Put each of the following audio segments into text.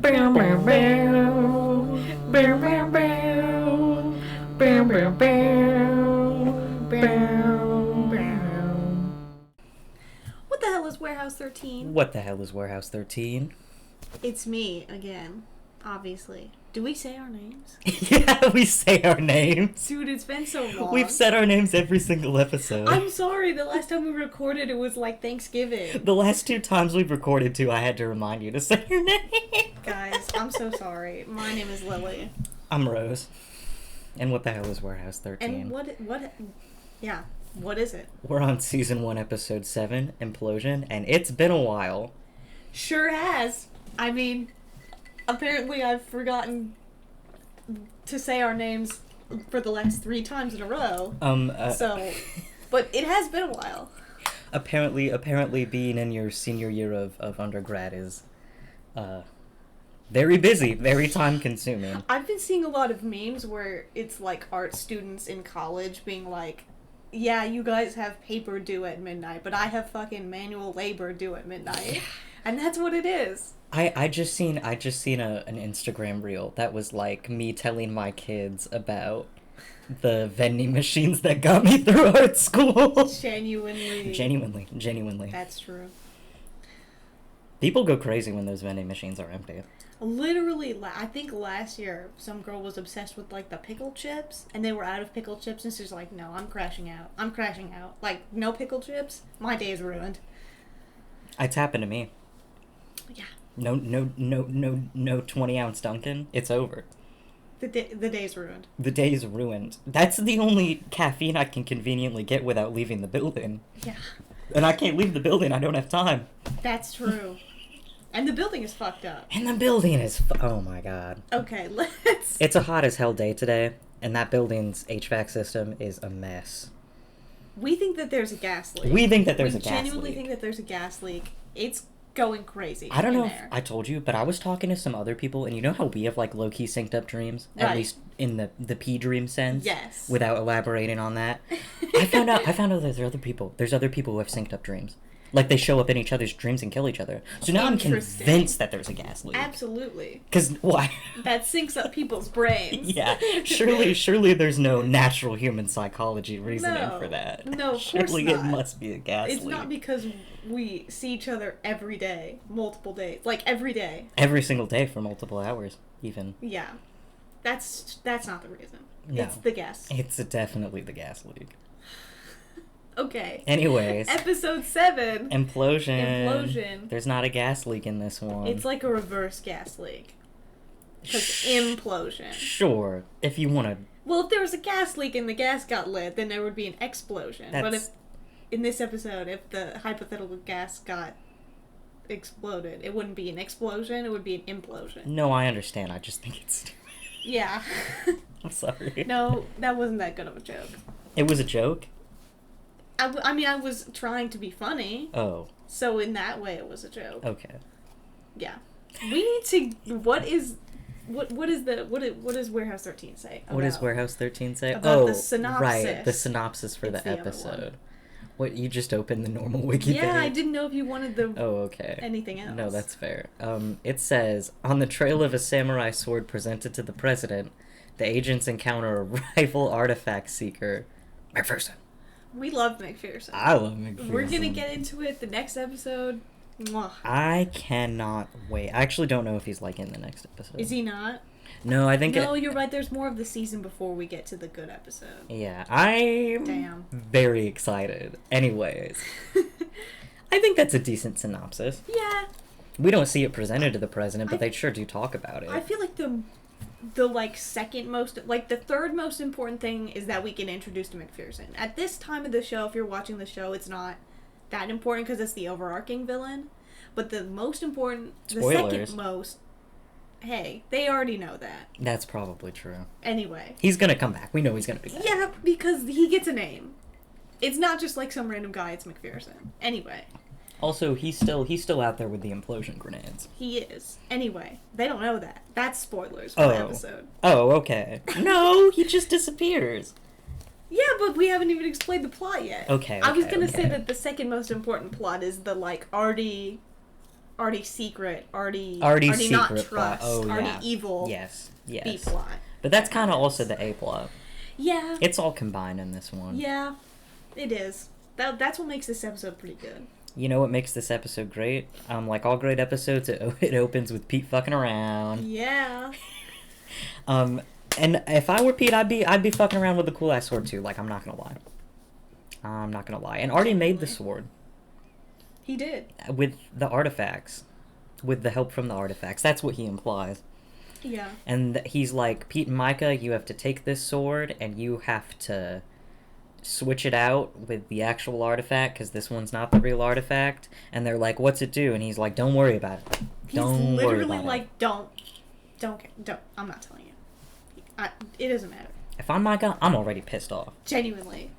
Bow, bow, bow. Bow, bow, bow. Bow, bow, bow. Bow, bow. What the hell is Warehouse 13? What the hell is Warehouse 13? It's me again, obviously. Do we say our names? Yeah, we say our names. Dude, it's been so long. We've said our names every single episode. I'm sorry, the last time we recorded it was like Thanksgiving. The last 2 times we've recorded too, I had to remind you to say your name. Guys, I'm so sorry. My name is Lily. I'm Rose. And what the hell is Warehouse 13? And what is it? We're on season 1, episode 7, Implosion, and it's been a while. Sure has. I mean, apparently I've forgotten to say our names for the last 3 times in a row. But it has been a while. Apparently being in your senior year of undergrad is, very busy, very time consuming. I've been seeing a lot of memes where it's like art students in college being like, yeah, you guys have paper due at midnight, but I have fucking manual labor due at midnight. And that's what it is. I just seen an Instagram reel that was like me telling my kids about the vending machines that got me through art school. Genuinely. That's true. People go crazy when those vending machines are empty. Literally, I think last year, some girl was obsessed with, like, the pickle chips, and they were out of pickle chips, and she's like, no, I'm crashing out. Like, no pickle chips? My day is ruined. It's happened to me. Yeah. No 20-ounce Dunkin'. It's over. The day's ruined. The day's ruined. That's the only caffeine I can conveniently get without leaving the building. Yeah. And I can't leave the building. I don't have time. That's true. And the building is fucked up. Oh my god. Okay, let's... It's a hot as hell day today, and that building's HVAC system is a mess. We think that there's a gas leak. We genuinely think that there's a gas leak. It's going crazy. I don't know if I told you, but I was talking to some other people, and you know how we have, like, low-key synced up dreams? Right. At least in the P-dream sense? Yes. Without elaborating on that. I found out there's other people who have synced up dreams. Like, they show up in each other's dreams and kill each other. So now I'm convinced that there's a gas leak. Absolutely. Because, why? That syncs up people's brains. Yeah. Surely there's no natural human psychology reasoning for that. No, of course Surely not. it must be a gas leak. It's not because we see each other every day, multiple days. Like, every day. Every single day for multiple hours, even. Yeah. That's not the reason. No. It's the gas. It's definitely the gas leak. Okay. Anyways. Episode 7. Implosion. There's not a gas leak in this one. It's like a reverse gas leak. Because implosion. Sure. If you want to... Well, if there was a gas leak and the gas got lit, then there would be an explosion. But if, in this episode, if the hypothetical gas got exploded, it wouldn't be an explosion, it would be an implosion. No, I understand. I just think it's stupid. Yeah. I'm sorry. No, that wasn't that good of a joke. It was a joke? I mean, I was trying to be funny. Oh. So in that way, it was a joke. Okay. Yeah. We need to... What does Warehouse 13 say? What does Warehouse 13 say? About the synopsis. Right. The synopsis for the episode. What, you just opened the normal wiki page? Yeah, I didn't know if you wanted the... Oh, okay. Anything else. No, that's fair. It says, on the trail of a samurai sword presented to the president, the agents encounter a rival artifact seeker, MacPherson. We love MacPherson. I love MacPherson. We're gonna get into it the next episode. Mwah. I cannot wait. I actually don't know if he's, like, in the next episode. Is he not? No, I think... No, you're right. There's more of the season before we get to the good episode. Yeah, I'm very excited. Anyways. I think that's a decent synopsis. Yeah. We don't see it presented to the president, but they sure do talk about it. I feel like the second most, like, the third most important thing is that we get introduced to MacPherson. At this time of the show, if you're watching the show, it's not that important because it's the overarching villain. But the most important, Spoilers. The second most, hey, they already know that. That's probably true. Anyway. He's gonna come back. We know he's gonna be back. Yeah, because he gets a name. It's not just like some random guy, it's MacPherson. Anyway. Also, he's still out there with the implosion grenades. He is. Anyway, they don't know that. That's spoilers for the episode. Oh, okay. No, he just disappears. Yeah, but we haven't even explained the plot yet. Okay, I was gonna say that the second most important plot is the, like, arty Artie secret, Artie Artie's not secret plot. trust, Oh, Artie yeah. evil Yes. B plot. But that's kind of also the A plot. Yeah. It's all combined in this one. Yeah, it is. That's what makes this episode pretty good. You know what makes this episode great? Like all great episodes, it opens with Pete fucking around. Yeah. And if I were Pete, I'd be fucking around with the cool ass sword too. Like, I'm not gonna lie. And Artie made the sword. He did. With the artifacts. With the help from the artifacts. That's what he implies. Yeah. And he's like, Pete and Micah, you have to take this sword and you have to switch it out with the actual artifact because this one's not the real artifact. And they're like, what's it do? And he's like, don't worry about it. Don't worry about like, don't, I'm not telling you. It doesn't matter. If I'm Micah, I'm already pissed off. Genuinely.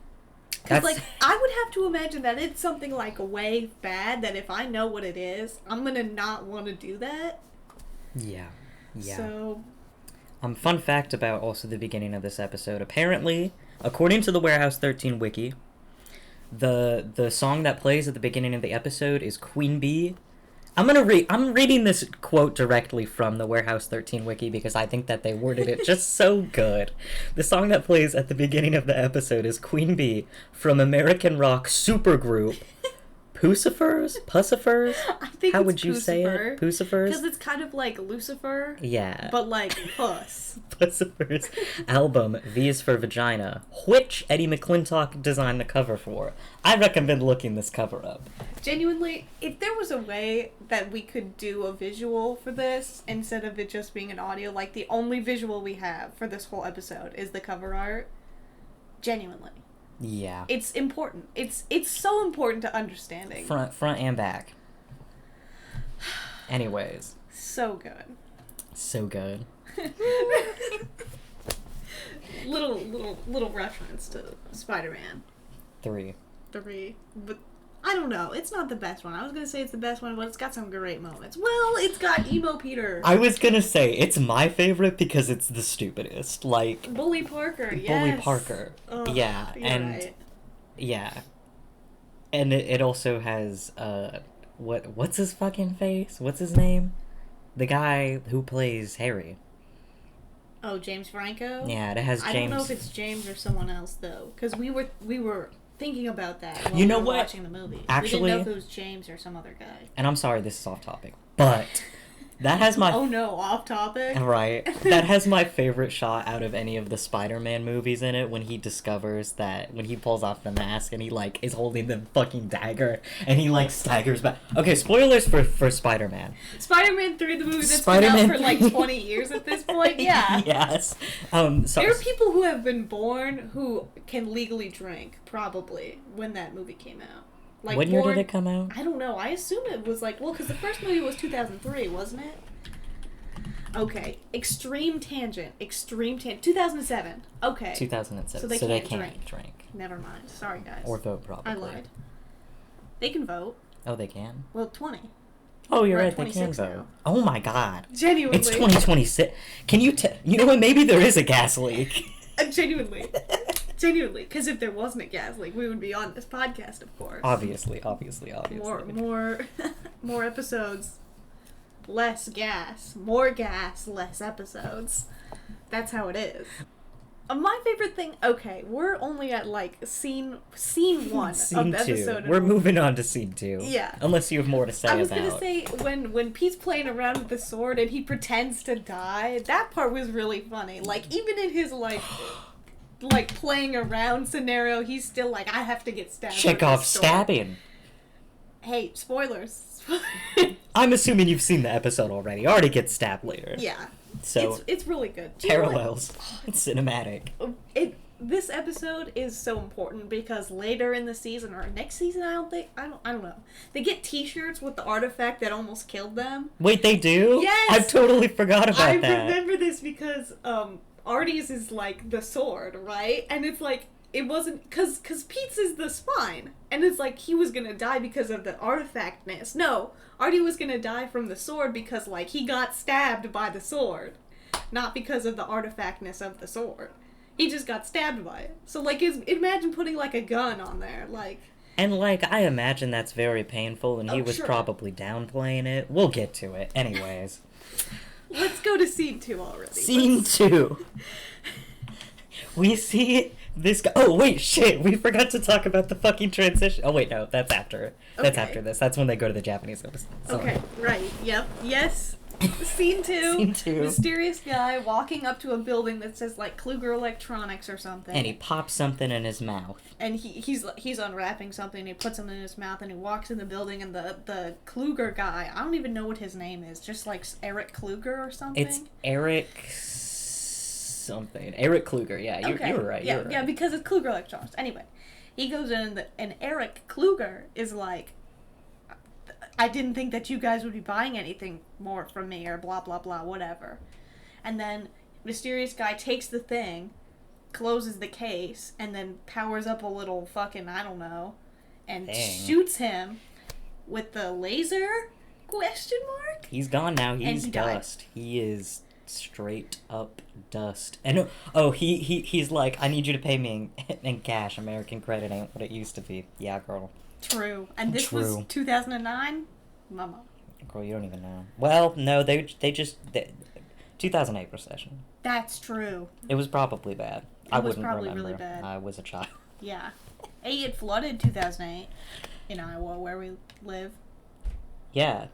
Because, like, I would have to imagine that it's something, like, way bad that if I know what it is, I'm gonna not want to do that. Yeah. So... fun fact about also the beginning of this episode. Apparently, according to the Warehouse 13 wiki, the song that plays at the beginning of the episode is Queen Bee. I'm reading this quote directly from the Warehouse 13 wiki because I think that they worded it just so good. The song that plays at the beginning of the episode is Queen Bee from American rock supergroup Pussifers? I think How it's would you say it? Pussifers? Because it's kind of like Lucifer. Yeah. But like puss. Pussifers album V is for Vagina, which Eddie McClintock designed the cover for. I recommend looking this cover up. Genuinely, if there was a way that we could do a visual for this instead of it just being an audio, like the only visual we have for this whole episode is the cover art. Genuinely. Yeah. It's important. It's so important to understanding. Front and back. Anyways. So good. So good. little reference to Spider-Man 3. But I don't know. It's not the best one. I was gonna say it's the best one, but it's got some great moments. Well, it's got Emo Peter. I was gonna say it's my favorite because it's the stupidest. Like Bully Parker. Yes. Bully Parker. Yeah, and right. yeah, and it also has what's his fucking face? What's his name? The guy who plays Harry. Oh, James Franco? Yeah, it has James. I don't know if it's James or someone else though, because we were thinking about that while you know we were what? watching the movie. Actually, we didn't know if it was James or some other guy. And I'm sorry, this is off topic, but that has my oh no, off topic. Right. That has my favorite shot out of any of the Spider-Man movies in it when he discovers that when he pulls off the mask and he like is holding the fucking dagger and he like staggers back. Okay, spoilers for Spider-Man. Spider-Man 3, the movie that's been out for like 20 years at this point. Yeah. Yes. There are people who have been born who can legally drink probably when that movie came out. Like when year did it come out? I don't know. I assume it was like, well, because the first movie was 2003, wasn't it? Okay. Extreme tangent. 2007. Okay. 2007. So they can't drink. Never mind. Sorry, guys. Or vote, probably. I lied. They can vote. Oh, they can? Well, 20. Oh, you're We're right. They can vote. now. Oh my god. Genuinely. It's 2026. Can you you know what? Maybe there is a gas leak. Genuinely. Because if there wasn't a gas leak, we would be on this podcast, of course. Obviously. More episodes, less gas. More gas, less episodes. That's how it is. My favorite thing. Okay, we're only at like scene 1 Scene of episode. 2. We're moving on to scene 2. Yeah. Unless you have more to say about. I was gonna say when Pete's playing around with the sword and he pretends to die. That part was really funny. Like even in his like playing around scenario, he's still like, I have to get stabbed. Chekhov stabbing. Hey, spoilers. I'm assuming you've seen the episode already. Already gets stabbed later. Yeah. So it's really good. Parallels. It's cinematic. This episode is so important because later in the season or next season, I don't know. They get T-shirts with the artifact that almost killed them. Wait, they do? Yes. I totally forgot about that. I remember this because Artie's is like the sword, right? And it's like it wasn't because Pete's is the spine, and it's like he was gonna die because of the artifactness. No, Artie was gonna die from the sword because like he got stabbed by the sword, not because of the artifactness of the sword. He just got stabbed by it. So like, imagine putting like a gun on there, like. And, like, I imagine that's very painful, and he Oh, was sure. probably downplaying it. We'll get to it. Anyways. Let's go to scene 2 already. Scene 2. We see this guy. Oh, wait, shit. We forgot to talk about the fucking transition. Oh, wait, no. That's after. That's Okay. after this. That's when they go to the Japanese episode. Sorry. Okay, right. Yep. Yes. Scene 2. Scene 2. Mysterious guy walking up to a building that says, like, Kluger Electronics or something. And he pops something in his mouth. And he's unwrapping something, he puts something in his mouth, and he walks in the building, and the Kluger guy, I don't even know what his name is, just like Eric Kluger or something? It's Eric something. Eric Kluger, yeah, you were right. Yeah, you were right. yeah, because it's Kluger Electronics. Anyway, he goes in, and Eric Kluger is like, I didn't think that you guys would be buying anything more from me, or blah, blah, blah, whatever. And then mysterious guy takes the thing, closes the case, and then powers up a little fucking, I don't know, and shoots him with the laser? Question mark? He's gone now. He's he died. dust. He is straight up dust. And he's like, I need you to pay me in cash. American credit ain't what it used to be. Yeah, girl. True. And this was 2009? Mama. Girl, you don't even know. Well, no, they 2008 recession. That's true. It was probably bad. I was wouldn't probably remember. really bad. I was a child. Yeah. It flooded 2008 in Iowa, where we live. Yeah.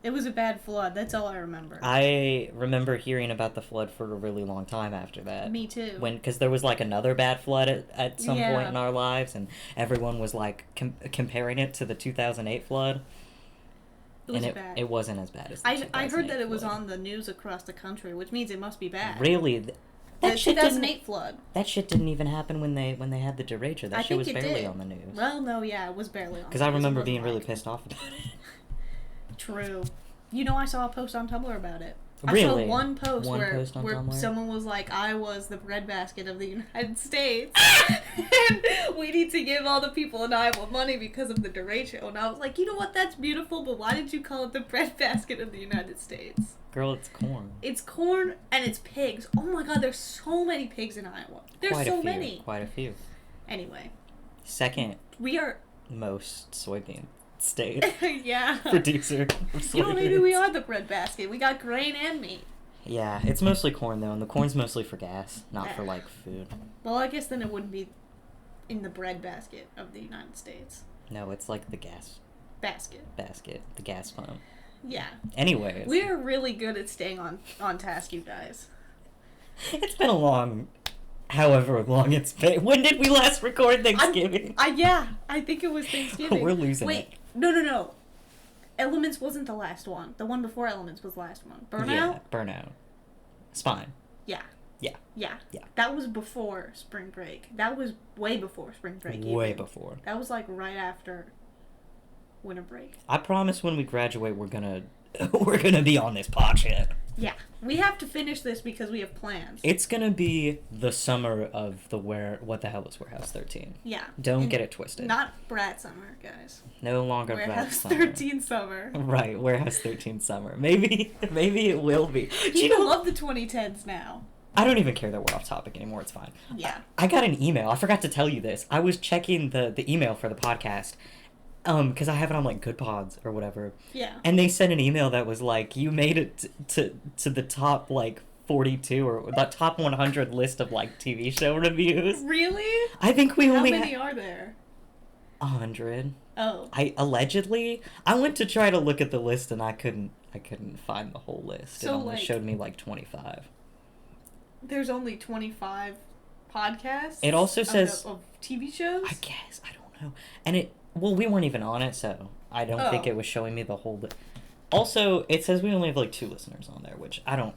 It was a bad flood. That's all I remember. I remember hearing about the flood for a really long time after that. Me too. Because there was like another bad flood at some Yeah. point in our lives, and everyone was like comparing it to the 2008 flood. It was and bad. It wasn't as bad as the I 2008 heard that it was flood. on the news across the country, which means it must be bad. Really? The That shit 2008 flood. That shit didn't even happen when they had the derecho. That I shit think was it barely did. on the news. Well, no, yeah, it was barely on. Because I the news. It remember wasn't being really like- pissed off about it. True. You know, I saw a post on Tumblr about it. Really? I saw one post One where post on Tumblr? someone was like, I was the breadbasket of the United States. And we need to give all the people in Iowa money because of the derecho. And I was like, you know what, that's beautiful, but why did you call it the breadbasket of the United States? Girl, it's corn. It's corn and it's pigs. Oh my god, there's so many pigs in Iowa. There's Quite so a few. many. Quite a few. Anyway. Second We are... most soybean state yeah. producer of soybeans. You know, maybe we are the breadbasket. We got grain and meat. Yeah, it's mostly corn though, and the corn's mostly for gas, not for like food. Well, I guess then it wouldn't be in the breadbasket of the United States. No, it's like the gas Basket. basket, the gas pump. Yeah. Anyways, We're really good at staying on task, you guys. it's been a long, however long it's been. When did we last record Thanksgiving? Yeah, I think it was Thanksgiving. We're losing Wait, it. no. Elements wasn't the last one. The one before Elements was the last one. Burnout? Yeah, burnout. Spine. Yeah. Yeah. Yeah. Yeah. That was before spring break. That was way before spring break. Way even. before. That was like right after winter break. I promise when we graduate, we're gonna be on this pod shit. Yeah. We have to finish this because we have plans. It's gonna be the summer of the what the hell is Warehouse 13? Yeah. Don't And get it twisted. Not Brat Summer, guys. No longer Warehouse Summer. 13 Summer. Right, Warehouse 13 summer. Maybe it will be. People love the 2010s now. I don't even care that we're off topic anymore. It's fine. Yeah. I got an email. I forgot to tell you this. I was checking the email for the podcast, because I have it on like Good Pods or whatever. Yeah. And they sent an email that was like, you made it to the top like 42 or the top 100 list of like TV show reviews. Really? I think we How only many are there? 100. Oh. I went to try to look at the list and I couldn't find the whole list. It So, only like- showed me like 25. There's only 25 podcasts? It also says- Of TV shows? I guess, I don't know. And we weren't even on it, so I don't think Oh. it was showing me the whole list. Also, it says we only have like 2 listeners on there, which I don't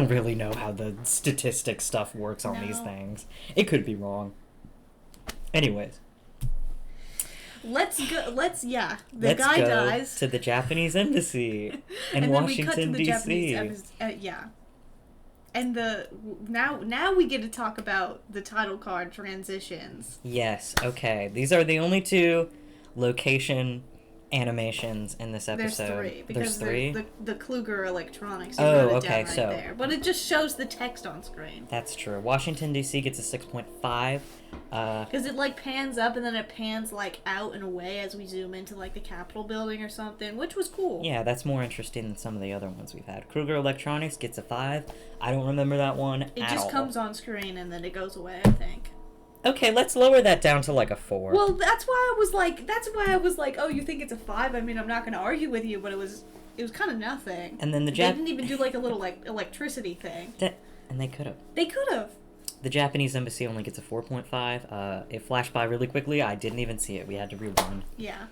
really know how the statistics stuff works on these No. things. It could be wrong. Anyways, Let's go. The let's guy go dies. to the Japanese embassy in and then we cut Washington, to the D.C. Japanese yeah. And now we get to talk about the title card transitions. Yes, okay. These are the only 2 location animations in this episode. There's three. Because There's three? The Kluger Electronics. Oh, wrote it okay, down right so- there. But it just shows the text on screen. That's true. Washington, D.C. gets a 6.5. Because it, like, pans up and then it pans, like, out and away as we zoom into, like, the Capitol building or something, which was cool. Yeah, that's more interesting than some of the other ones we've had. Kruger Electronics gets a 5. I don't remember that one It at just all. comes on screen and then it goes away, I think. Okay, let's lower that down to like a 4. Well, that's why I was like, oh, you think it's a 5? I mean, I'm not going to argue with you, but it was kind of nothing. And then They didn't even do, like, a little, like, electricity thing. And they could have. They could have. The Japanese embassy only gets a 4.5. It flashed by really quickly. I didn't even see it. We had to rewind. Yeah.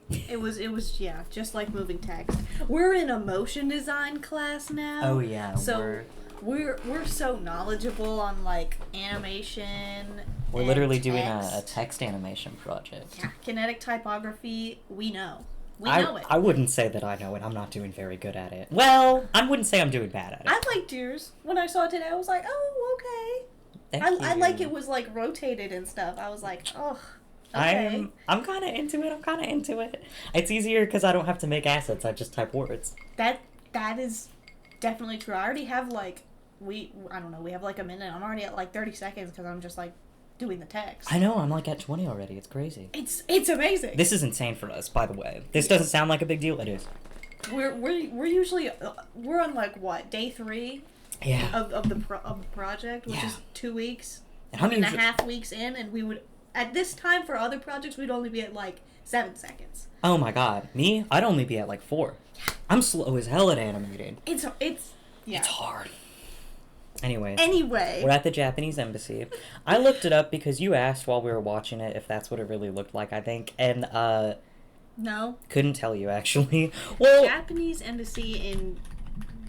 It was, yeah, just like moving text. We're in a motion design class now. Oh, yeah. So we're so knowledgeable on, like, animation. We're and literally doing text. a text animation project. Yeah, kinetic typography, we know. We know it. I wouldn't say that I know it. I'm not doing very good at it. Well, I wouldn't say I'm doing bad at it. I liked yours. When I saw it today, I was like, oh, okay. I like it was, like, rotated and stuff. I was like, oh, okay. I'm kind of into it. It's easier because I don't have to make assets. I just type words. That is definitely true. I already have, like, we have, like, a minute. I'm already at, like, 30 seconds because I'm just, like, doing the text. I know, I'm like at 20 already. It's crazy. It's amazing. This is insane for us, by the way. This doesn't sound like a big deal. It is. We're usually we're on, like, what, day 3 Yeah. of the project, which is 2 weeks, And I'm and a usually- half weeks in, and we would at this time for other projects we'd only be at, like, 7 seconds. Oh my god. Me? I'd only be at like 4. I'm slow as hell at animating. It's yeah. It's hard. Anyway. Anyway, We're at the Japanese embassy. I looked it up because you asked while we were watching it if that's what it really looked like, I think. And, no. couldn't tell you, actually. Well, Japanese embassy in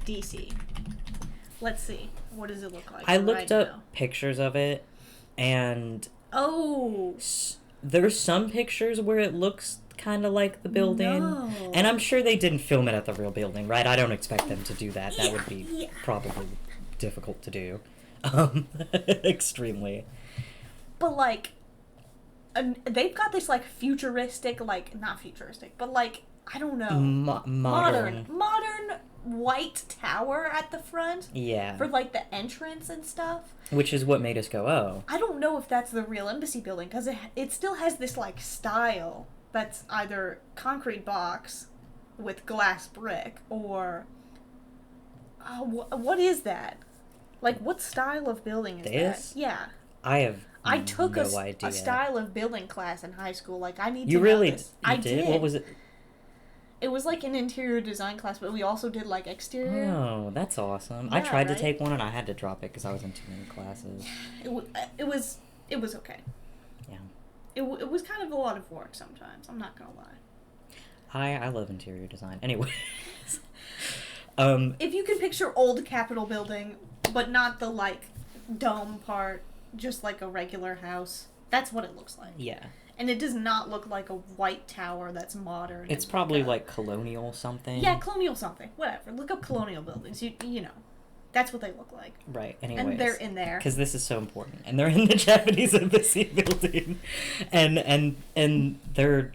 DC. Let's see. What does it look like? I looked right up now? pictures of it, and Oh. there's some pictures where it looks kind of like the building. No. And I'm sure they didn't film it at the real building, right? I don't expect them to do that. That would be Yeah. probably difficult to do. Extremely. But, like, they've got this, like, futuristic, like, not futuristic, but, like, I don't know. Modern. Modern white tower at the front Yeah. for, like, the entrance and stuff. Which is what made us go, oh. I don't know if that's the real embassy building, because it still has this, like, style that's either concrete box with glass brick, or... what is that? Like, what style of building is This? that? Yeah. I took no idea. a style of building class in high school. Like, I need You to really know this. you I did? What was it? It was like an interior design class, but we also did, like, exterior. Oh, that's awesome. I Yeah, tried to right? take one and I had to drop it because I was in too many classes. It was okay. Yeah. It was kind of a lot of work sometimes. I'm not gonna lie. I love interior design. Anyways. If you can picture old Capitol building, but not the, like, dome part, just like a regular house, that's what it looks like. Yeah. And it does not look like a white tower that's modern. It's and probably a- like colonial something. Yeah, colonial something. Whatever. Look up colonial buildings. You know. That's what they look like. Right. Anyways. And they're in there. Because this is so important. And they're in the Japanese embassy building. And they're...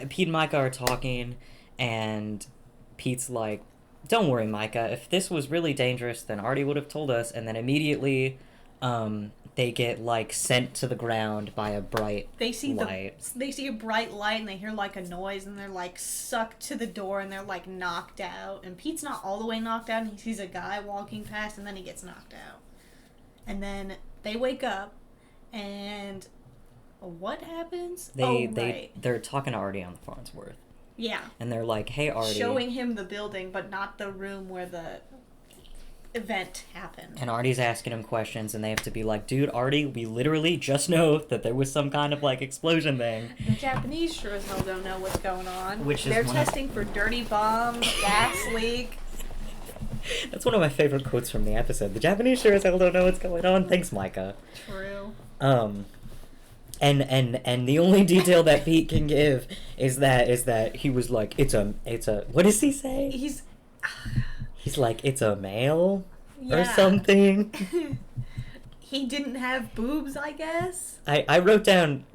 Pete and Micah are talking, and Pete's like, don't worry, Micah. If this was really dangerous, then Artie would have told us. And then immediately, they get, like, sent to the ground by a bright light. They see a bright light, and they hear, like, a noise, and they're, like, sucked to the door, and they're, like, knocked out. And Pete's not all the way knocked out, and he sees a guy walking past, and then he gets knocked out. And then they wake up, and what happens? They're talking to Artie on the Farnsworth. Yeah. And they're like, hey, Artie. Showing him the building, but not the room where the event happened. And Artie's asking him questions, and they have to be like, dude, Artie, we literally just know that there was some kind of, like, explosion thing. The Japanese sure as hell don't know what's going on. Which is They're one testing for dirty bombs, gas leak. That's one of my favorite quotes from the episode. The Japanese sure as hell don't know what's going on. Thanks, Micah. True. And the only detail that Pete can give is that he was like, it's a what does he say? He's like, it's a male or Yeah. something. He didn't have boobs, I guess. I wrote down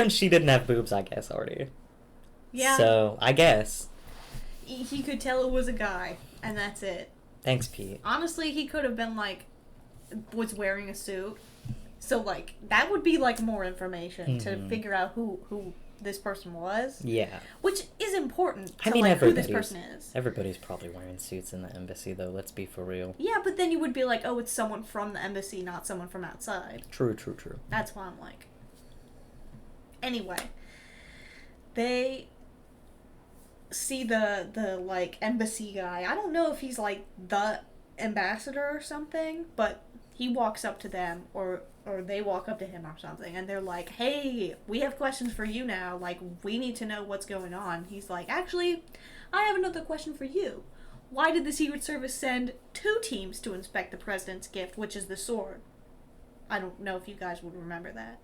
she didn't have boobs, I guess, already. Yeah. So, I guess. He could tell it was a guy, and that's it. Thanks, Pete. Honestly, he could have been, like, was wearing a suit. So, like, that would be, like, more information to figure out who this person was. Yeah. Which is important to, who this person is. Everybody's probably wearing suits in the embassy, though, let's be for real. Yeah, but then you would be like, oh, it's someone from the embassy, not someone from outside. True. That's why I'm like... Anyway. They see the like, embassy guy. I don't know if he's, like, the ambassador or something, but he walks up to them, or they walk up to him or something, and they're like, hey, we have questions for you now. Like, we need to know what's going on. He's like, actually, I have another question for you. Why did the Secret Service send 2 teams to inspect the president's gift, which is the sword? I don't know if you guys would remember that.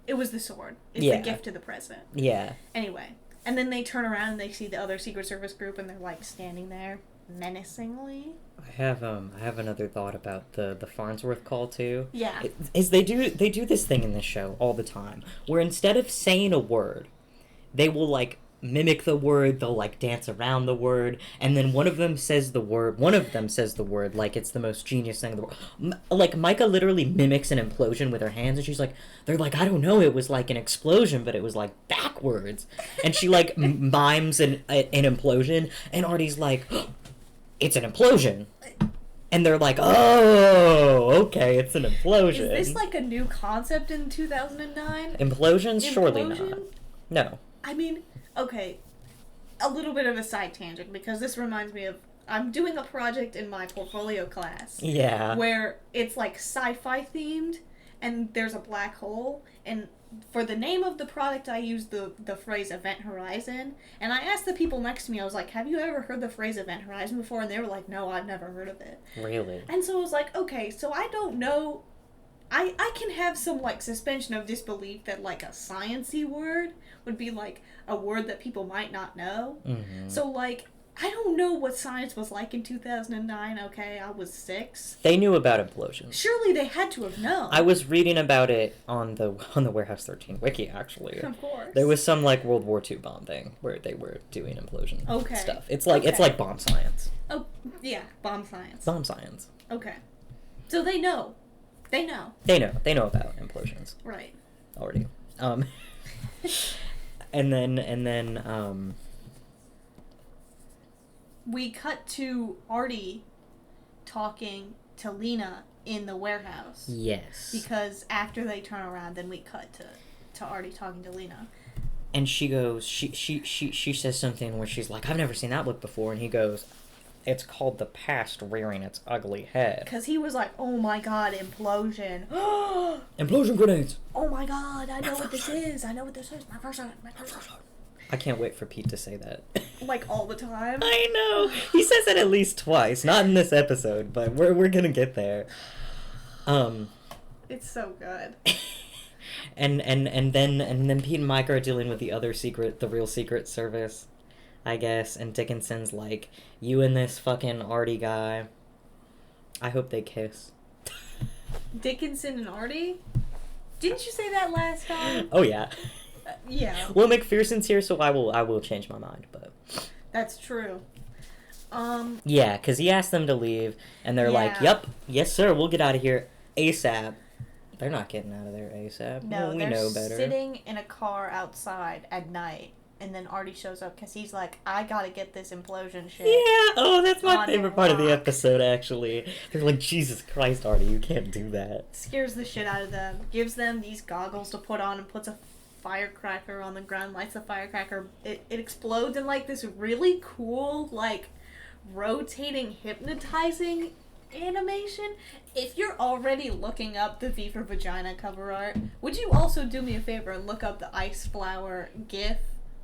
It was the sword. It's the gift to the president. Yeah. Anyway. And then they turn around and they see the other Secret Service group, and they're, like, standing there menacingly. I have another thought about the Farnsworth call too. Yeah. They do this thing in this show all the time, where instead of saying a word, they will, like, mimic the word, they'll, like, dance around the word, and then one of them says the word like it's the most genius thing in the world. Like, Micah literally mimics an implosion with her hands, and she's like, they're like, I don't know, it was like an explosion, but it was, like, backwards. And she, like, mimes an implosion, and Artie's like, it's an implosion. And they're like, oh, okay, it's an implosion. Is this, like, a new concept in 2009? Implosions? Surely not. No. I mean, okay, a little bit of a side tangent, because this reminds me of, I'm doing a project in my portfolio class. Yeah. Where it's, like, sci-fi themed, and there's a black hole, and for the name of the product, I used the phrase Event Horizon, and I asked the people next to me, I was like, have you ever heard the phrase Event Horizon before? And they were like, no, I've never heard of it. Really? And so I was like, okay, so I don't know, I can have some, like, suspension of disbelief that, like, a science-y word would be, like, a word that people might not know. Mm-hmm. So, like, I don't know what science was like in 2009, okay? I was 6. They knew about implosions. Surely they had to have known. I was reading about it on the Warehouse 13 wiki, actually. Of course. There was some, like, World War II bomb thing where they were doing implosion stuff. It's like Okay. it's like bomb science. Oh, yeah, bomb science. Bomb science. Okay. So they know. They know. They know about implosions. Right. Already. And then we cut to Artie talking to Lena in the warehouse. Yes. Because after they turn around, then we cut to Artie talking to Lena. And she goes, she says something where she's like, I've never seen that look before, and he goes, it's called the past rearing its ugly head. Because he was like, oh my god, implosion. Implosion grenades! Oh my god, I know what this is. MacPherson. I can't wait for Pete to say that. Like, all the time. I know! He says it at least twice. Not in this episode, but we're gonna get there. It's so good. and then Pete and Mike are dealing with the real Secret Service, I guess, and Dickinson's like, you and this fucking Artie guy, I hope they kiss. Dickinson and Artie? Didn't you say that last time? Oh, yeah. Yeah. Well, MacPherson's here, so I will change my mind, but... That's true. Yeah, because he asked them to leave, and they're like, yep, yes, sir, we'll get out of here ASAP. They're not getting out of there ASAP. No, we they're know better. Sitting in a car outside at night. And then Artie shows up because he's like, I gotta get this implosion shit. Yeah, oh, that's my on favorite part of the episode, actually. They're like, Jesus Christ, Artie, you can't do that. Scares the shit out of them. Gives them these goggles to put on and puts a firecracker on the ground, lights the firecracker. It explodes in, like, this really cool, like, rotating, hypnotizing animation. If you're already looking up the V for Vagina cover art, would you also do me a favor and look up the ice flower gif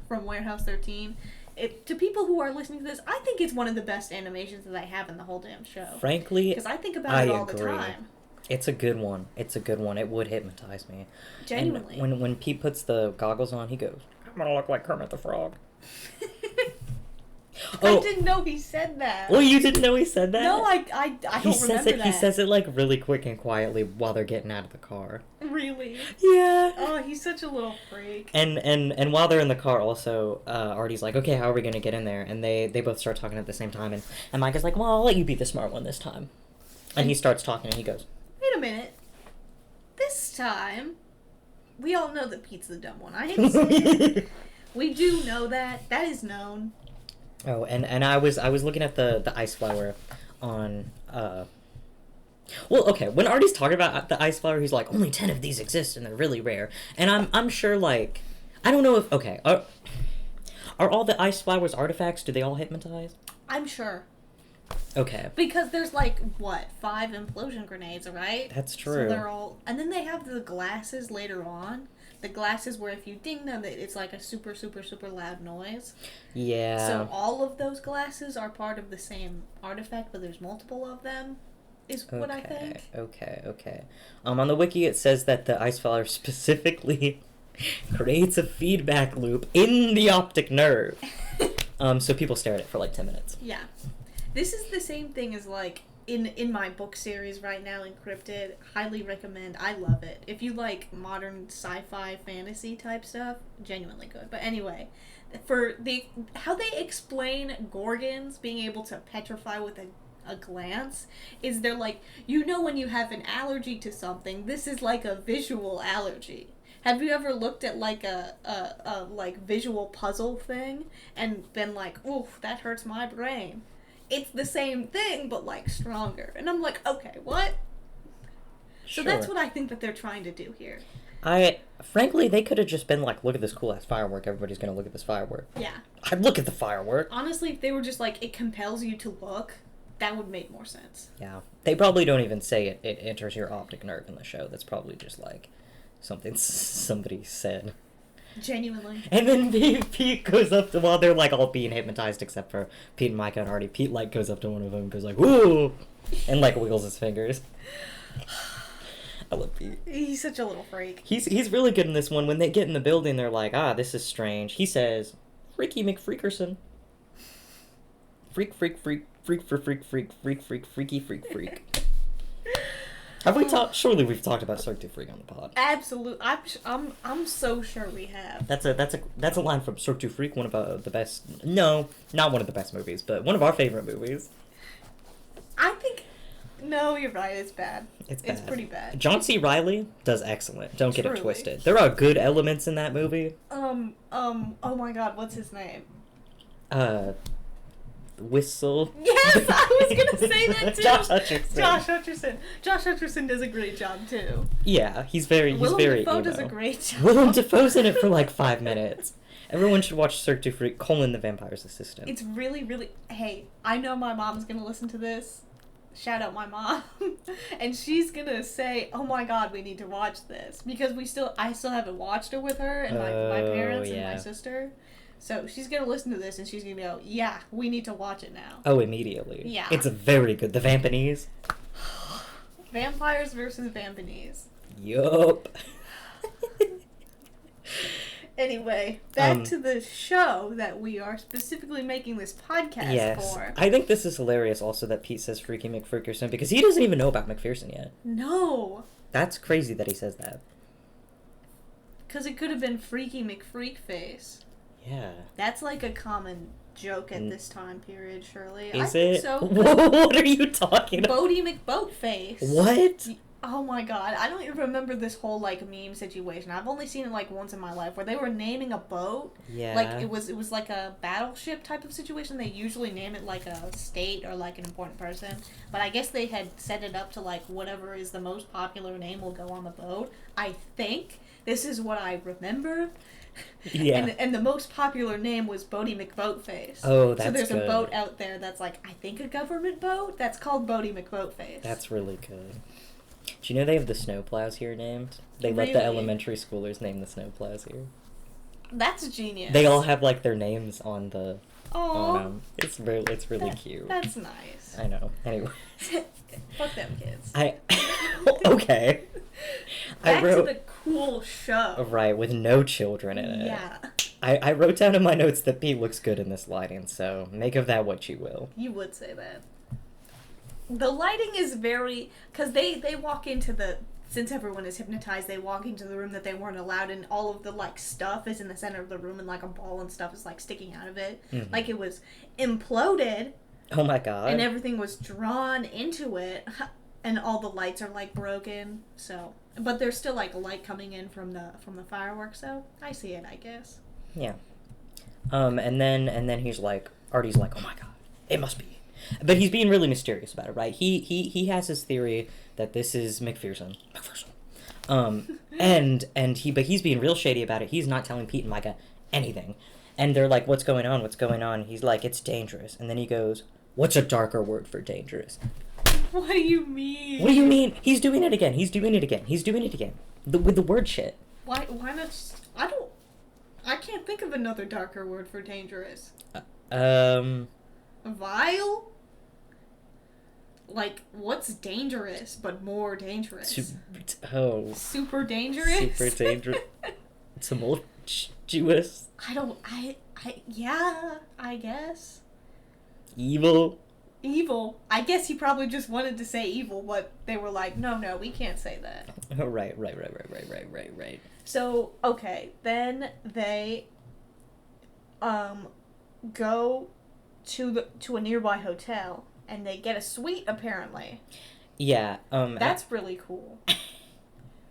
from Warehouse 13? To people who are listening to this, I think it's one of the best animations that I have in the whole damn show. Frankly, because I think about it all agree. the time. It's a good one. It would hypnotize me. Genuinely. And when Pete puts the goggles on, he goes, I'm gonna look like Kermit the Frog. Oh, I didn't know he said that. well, you didn't know he said that? No, I don't remember that. He says it like really quick and quietly while they're getting out of the car. Really? Yeah. Oh, he's such a little freak. And while they're in the car, also, Artie's like, okay, how are we gonna get in there? And they both start talking at the same time, and Mike is like, well, I'll let you be the smart one this time. And he starts talking, and he goes, wait a minute. This time, we all know that Pete's the dumb one. I hate to say it. We do know that. That is known. oh, and I was looking at the ice flower on, well, okay, when Artie's talking about the ice flower, he's like, only 10 of these exist, and they're really rare. And I'm sure, like, I don't know if, okay, are all the ice flowers artifacts? Do they all hypnotize? I'm sure. Okay. Because there's like, what, 5 implosion grenades, right? That's true. So they're all... And then they have the glasses later on. The glasses where if you ding them, it's like a super, super, super loud noise. Yeah. So all of those glasses are part of the same artifact, but there's multiple of them, is what I think. Okay. On the wiki it says that the ice flower specifically creates a feedback loop in the optic nerve. So people stare at it for like 10 minutes. Yeah. This is the same thing as, like, in my book series right now, Encrypted. Highly recommend. I love it. If you like modern sci-fi fantasy type stuff, genuinely good. But anyway, for how they explain Gorgons being able to petrify with a glance is they're like, you know, when you have an allergy to something, this is like a visual allergy. Have you ever looked at like a like visual puzzle thing and been like, oof, that hurts my brain? It's the same thing, but, like, stronger. And I'm like, okay, what? So that's what I think that they're trying to do here. Frankly, they could have just been like, look at this cool-ass firework, everybody's gonna look at this firework. Yeah. I'd look at the firework. Honestly, if they were just like, it compels you to look, that would make more sense. Yeah. They probably don't even say it enters your optic nerve in the show. That's probably just, like, something somebody said. Genuinely. And then Pete goes up to, while they're like all being hypnotized except for Pete and Micah and Artie, Pete like goes up to one of them and goes like, "Woo!" and like wiggles his fingers. I love Pete. He's such a little freak. He's really good in this one. When they get in the building, they're like, this is strange. He says, "Freaky MacPhreakerson." Freak, freak, freak, freak, freak, freak, freak, freak, freak, freaky, freak, freak. Have we talked? Surely we've talked about Cirque du Freak on the pod. Absolutely, I'm so sure we have. That's a line from Cirque du Freak, one of the best. No, not one of the best movies, but one of our favorite movies. I think. No, you're right. It's bad. It's bad. It's pretty bad. John C. Reilly does excellent. Don't get it Truly. twisted. There are good elements in that movie. Oh my God, what's his name? Whistle. Yes, I was gonna say that too. Josh Hutcherson. Josh Hutcherson does a great job too. Yeah, he's very Willem Dafoe emo. does a great job. Willem Dafoe's in it for like 5 minutes. Everyone should watch Cirque du Freak: the Vampire's Assistant. It's really, really... Hey, I know my mom's gonna listen to this. Shout out my mom. And she's gonna say, oh my God, we need to watch this. Because I still haven't watched it with her and my parents and my sister. So she's gonna listen to this and she's gonna go, yeah, we need to watch it now. Oh, immediately. Yeah. It's very good. The Vampanese. Vampires versus Vampanese. Yup. Anyway, back to the show that we are specifically making this podcast for. I think this is hilarious also that Pete says Freaky MacPherson because he doesn't even know about MacPherson yet. No. That's crazy that he says that. Because it could have been Freaky McFreakface. Yeah. That's like a common joke at this time period, surely. Is I it? think so. What are you talking about? Bodie McBoatface. What? Oh my God, I don't even remember this whole like meme situation. I've only seen it like once in my life where they were naming a boat. Yeah. Like it was like a battleship type of situation. They usually name it like a state or like an important person. But I guess they had set it up to like whatever is the most popular name will go on the boat. I think this is what I remember. Yeah. And the most popular name was Bodie McBoatface. Oh, that's So there's good. a boat out there that's like, I think a government boat? That's called Bodie McBoatface. That's really good. Do you know they have the snowplows here named? They let the Really? elementary schoolers name the snowplows here. That's genius. They all have like their names on the. Aww. It's really cute. That's nice. I know. Anyway. Fuck them kids. Okay. Back to the cool show. Right, with no children in it. Yeah. I wrote down in my notes that Pete looks good in this lighting, so make of that what you will. You would say that. The lighting is very... Because they walk into the... Since everyone is hypnotized, they walk into the room that they weren't allowed, and all of the, like, stuff is in the center of the room, and, like, a ball and stuff is, like, sticking out of it. Mm-hmm. Like, it was imploded. Oh my god. And everything was drawn into it, and all the lights are, like, broken, so... But there's still, like, light coming in from the fireworks, so I see it, I guess. Yeah. And then he's like... Artie's like, oh my god, it must be. But he's being really mysterious about it, right? He has his theory that this is MacPherson. But he's being real shady about it. He's not telling Pete and Micah anything. And they're like, what's going on? What's going on? He's like, it's dangerous. And then he goes, what's a darker word for dangerous? What do you mean? What do you mean? He's doing it again. He's doing it again. He's doing it again. With the word shit. Why not just... I can't think of another darker word for dangerous. Vile? Like, what's dangerous, but more dangerous? Super dangerous? Super dangerous. Tumultuous. Yeah, I guess. Evil. Evil. I guess he probably just wanted to say evil, but they were like, no, we can't say that. Right. So, okay, then they, go to a nearby hotel, and they get a suite, apparently. Yeah, That's really cool.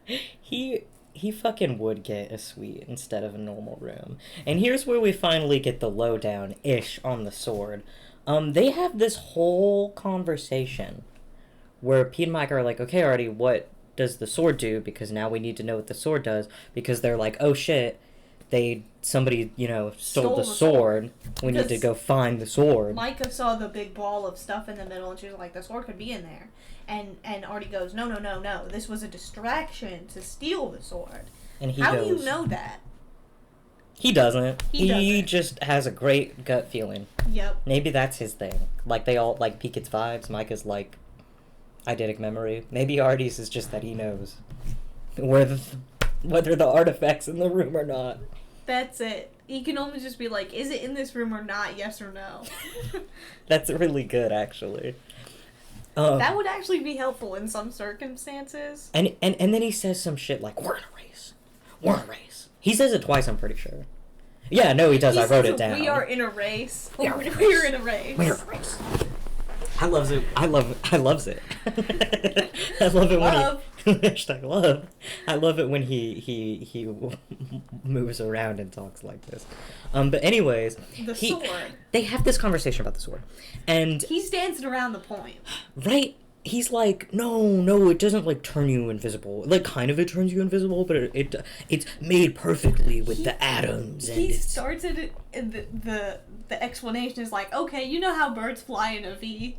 He fucking would get a suite instead of a normal room. And here's where we finally get the lowdown-ish on the sword. They have this whole conversation where Pete and Mike are like, okay, Artie, what does the sword do? Because now we need to know what the sword does. Because they're like, oh shit, somebody, stole the sword. We need to go find the sword. Micah saw the big ball of stuff in the middle, and she was like, the sword could be in there. And Artie goes, no, this was a distraction to steal the sword. And How do you know that? He doesn't. He doesn't. Just has a great gut feeling. Yep. Maybe that's his thing. Like, they all, like, Pete gets vibes, Micah's like, eidetic memory. Maybe Artie's is just that he knows whether the artifact's in the room or not. That's it. He can only just be like, is it in this room or not? Yes or no. That's really good, actually. That would actually be helpful in some circumstances. And then he says some shit like, we're in a race. He says it twice, I'm pretty sure. Yeah, no, he does. I wrote it down. We are in a race. We're in a race. We're in a race. I loves it. I love it. I love it when hashtag love. I love it when he moves around and talks like this. But anyways, the sword. They have this conversation about the sword, and he's dancing around the point. Right? He's like, no, it doesn't like turn you invisible. Like, kind of, it turns you invisible, but it's made perfectly with the atoms. And he starts it. The explanation is like, okay, you know how birds fly in a V.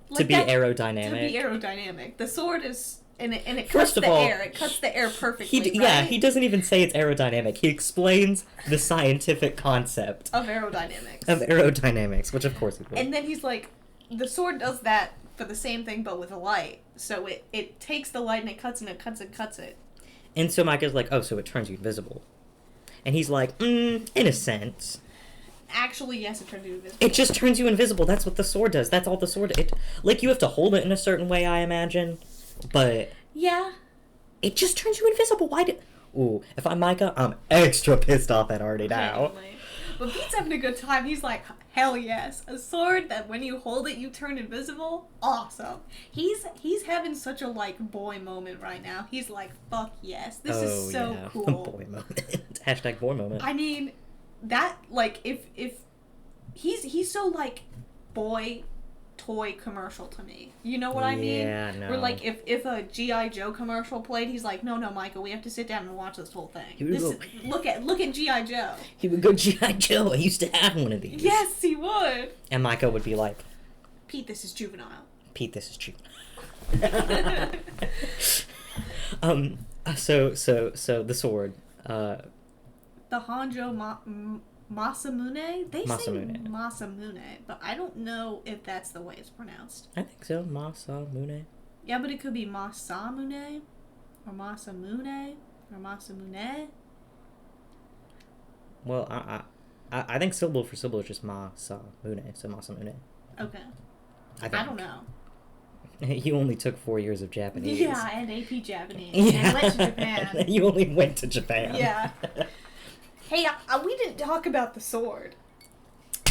Like to be aerodynamic. The sword is, and it cuts the air. It cuts the air perfectly. Yeah, he doesn't even say it's aerodynamic. He explains the scientific concept of aerodynamics. Which of course he will. And then he's like, the sword does that for the same thing, but with a light. So it takes the light and it cuts it. And so Micah's like, oh, so it turns you invisible. And he's like, in a sense. Actually, yes, it turns you invisible. It just turns you invisible. That's what the sword does. That's all the sword... you have to hold it in a certain way, I imagine. But... yeah. It just turns you invisible. Why did... Ooh, if I'm Micah, I'm extra pissed off at Artie now. Genuinely. But Pete's having a good time. He's like, hell yes. A sword that when you hold it, you turn invisible? Awesome. He's having such a, like, boy moment right now. He's like, fuck yes. This is so cool. Boy moment. Hashtag boy moment. I mean... that, like, if he's so, like, boy toy commercial to me. You know what I mean? Yeah, no. Where, like, if a G.I. Joe commercial played, he's like, no, Michael, we have to sit down and watch this whole thing. Look at G.I. Joe. He would go, G.I. Joe, I used to have one of these. Yes, he would. And Micah would be like, Pete, this is juvenile. So the sword, the Hanjo Masamune? They say Masamune, but I don't know if that's the way it's pronounced. I think so, Masamune. Yeah, but it could be Masamune. Or Masamune? Or Masamune? Well, I think syllable for syllable is just Masamune, so Masamune. Okay. I don't know. You only took 4 years of Japanese. Yeah, and AP Japanese. Yeah. And went to Japan. You only went to Japan. Yeah. Hey, we didn't talk about the sword.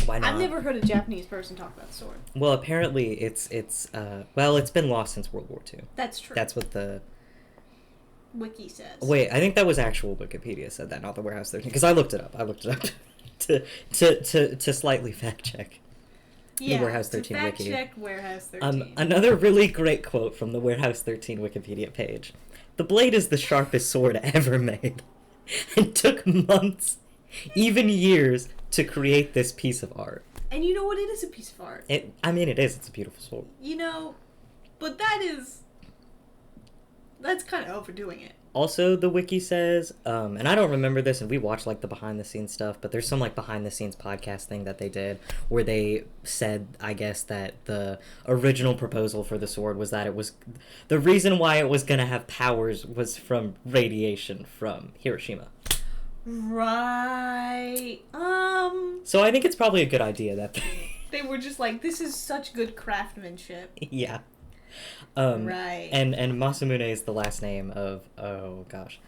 Why not? I've never heard a Japanese person talk about the sword. Well, apparently it's been lost since World War II. That's true. That's what the Wiki says. Wait, I think that was actual Wikipedia said that, not the Warehouse 13. Because I looked it up. to slightly fact check. Yeah, the Warehouse 13 to fact wiki. check Warehouse 13. Another really great quote from the Warehouse 13 Wikipedia page. The blade is the sharpest sword ever made. It took months, even years, to create this piece of art. And you know what? It is a piece of art. It is. It's a beautiful sword. You know, but that's kind of overdoing it. Also, the wiki says, and I don't remember this, and we watched, like, the behind-the-scenes stuff, but there's some, like, behind-the-scenes podcast thing that they did where they said, I guess, that the original proposal for the sword was that the reason why it was gonna have powers was from radiation from Hiroshima. Right. So I think it's probably a good idea that they were just like, this is such good craftsmanship. Yeah. Right. And Masamune is the last name of, oh gosh.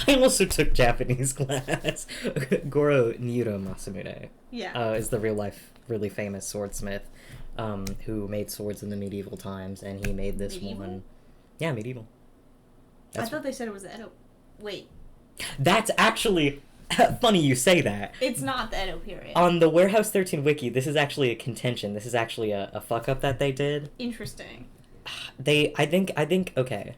I also took Japanese class. Goro Niro Masamune. Yeah. Is the real life, really famous swordsmith who made swords in the medieval times, and he made this one. Yeah, medieval. I thought they said it was the Edo. Wait. That's actually... Funny you say that. It's not the Edo period. On the Warehouse 13 wiki, this is actually a contention. This is actually a fuck-up that they did. Interesting. I think, okay.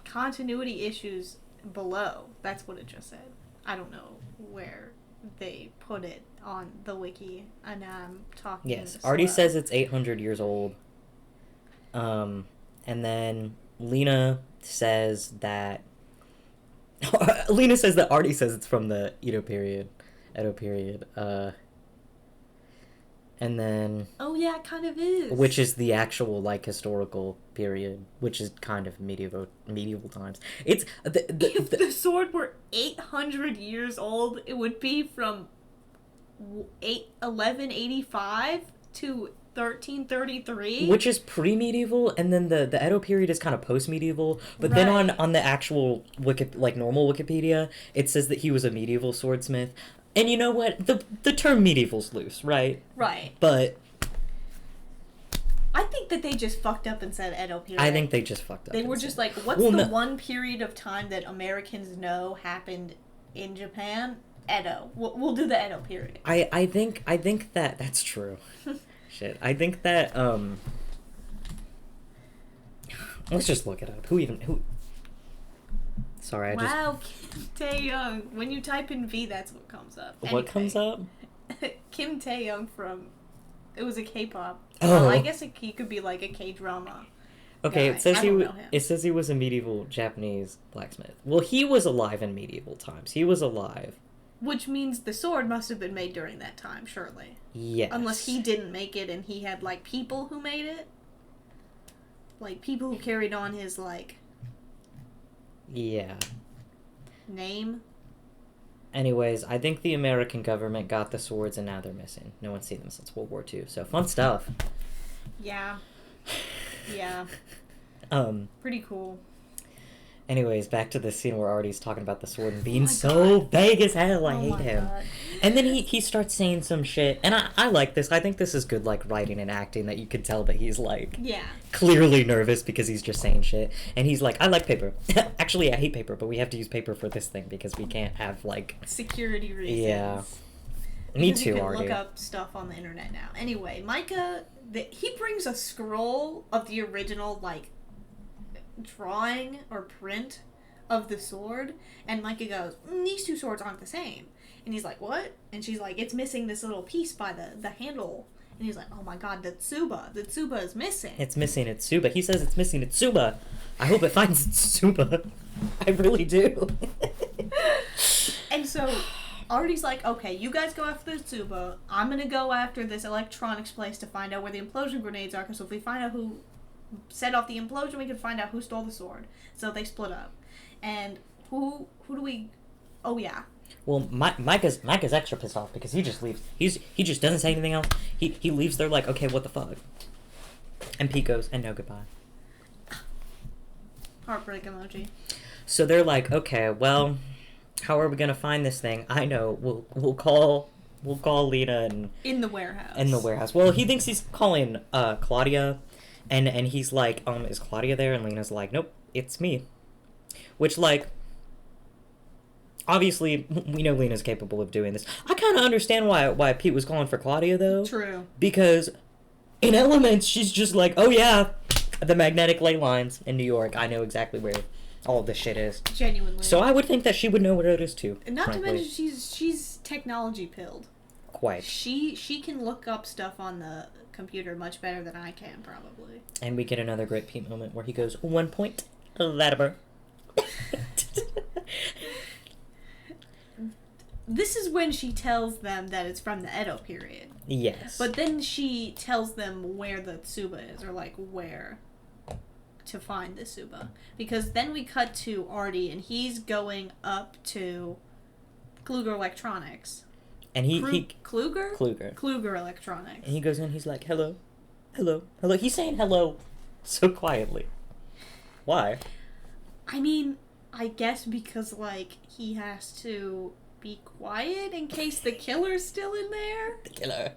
Continuity issues below. That's what it just said. I don't know where they put it on the wiki, and I'm talking Yes, slow. Artie says it's 800 years old. And then Lena says that... Lena says that Artie says it's from the Edo period. And then... Oh, yeah, it kind of is. Which is the actual, like, historical period, which is kind of medieval times. It's... If the sword were 800 years old, it would be from 1185 to 1333, which is pre-medieval, and then the Edo period is kind of post-medieval. But right. then on the actual normal Wikipedia, it says that he was a medieval swordsmith. And you know what? The term medieval's loose, right? Right. But I think that they just fucked up and said Edo period. I think they just fucked up. They were just like, what's one period of time that Americans know happened in Japan? Edo. We'll do the Edo period. I think that that's true. Shit. I think that, let's just look it up. Who... Sorry, Wow, Kim Tae-young. When you type in V, that's what comes up. What comes up? Kim Tae-young from... It was a K-pop. Oh. Well, I guess he could be like a K-drama Okay, guy. it says he was a medieval Japanese blacksmith. Well, he was alive in medieval times. He was alive. Which means the sword must have been made during that time, surely. Yes. Unless he didn't make it and he had, like, people who made it. Like, people who carried on his, like... Yeah. Name. Anyways, I think the American government got the swords and now they're missing. No one's seen them since World War II. So, fun stuff. Yeah. Yeah. Pretty cool. Anyways, back to the scene where Artie's talking about the sword and being so vague as hell. I hate him. God. And then he starts saying some shit. And I like this. I think this is good, like, writing and acting that you can tell that he's, like, Yeah. clearly nervous because he's just saying shit. And he's like, I like paper. Actually, I hate paper, but we have to use paper for this thing because we can't have, like... Security reasons. Yeah. Me because too, you can Artie. look up stuff on the internet now. Anyway, Micah, he brings a scroll of the original, like, drawing or print of the sword, and Micah goes, these two swords aren't the same. And he's like, what? And she's like, it's missing this little piece by the handle. And he's like, oh my god, the tsuba is missing. It's missing its tsuba. He says it's missing its tsuba. I hope it finds its tsuba. I really do. And so Artie's like, okay, you guys go after the tsuba. I'm gonna go after this electronics place to find out where the implosion grenades are, because if we find out who set off the implosion, we can find out who stole the sword. So they split up. And who do we... Oh, yeah. Well, Micah's extra pissed off because he just leaves. He just doesn't say anything else. He leaves there like, okay, what the fuck? And Pete goes, and no goodbye. Heartbreak emoji. So they're like, okay, well, how are we gonna find this thing? I know. We'll call Lena and in the warehouse. In the warehouse. Well, he thinks he's calling Claudia, and he's like, is Claudia there? And Lena's like, nope, it's me. Which, like, obviously we know Lena's capable of doing this. I kind of understand why Pete was calling for Claudia though. True. Because in Elements, she's just like, oh yeah, the magnetic ley lines in New York. I know exactly where all of this shit is. Genuinely. So I would think that she would know where it is too. Not frankly. to mention she's technology pilled. Quite. She can look up stuff on the computer much better than I can, probably. And we get another great Pete moment where he goes, 1 point, Latimer. This is when she tells them that it's from the Edo period. Yes. But then she tells them where the Tsuba is, or like where to find the Tsuba. Because then we cut to Artie, and he's going up to Kluger Electronics. And Kluger? Kluger. Kluger Electronics. And he goes in, he's like, hello. Hello. Hello. He's saying hello so quietly. Why? I mean, I guess because, like, he has to be quiet in case the killer's still in there. The killer.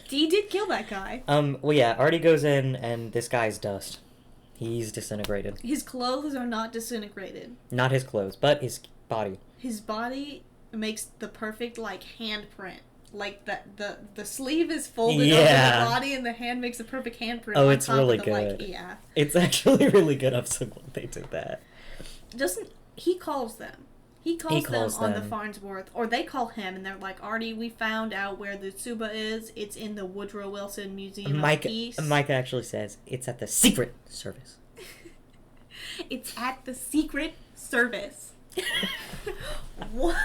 He did kill that guy. Well, yeah, Artie goes in, and this guy's dust. He's disintegrated. His clothes are not disintegrated. Not his clothes, but his body. His body makes the perfect, like, handprint. Like, the sleeve is folded over the body, and the hand makes a perfect handprint. Oh, on it's top really of the, good. Like, yeah. It's actually really good. I'm so glad they did that. He calls them. He calls them on the them. Farnsworth, or they call him, and they're like, Artie, we found out where the Tsuba is. It's in the Woodrow Wilson Museum of Peace. Mike actually says, it's at the Secret Service. It's at the Secret Service. What?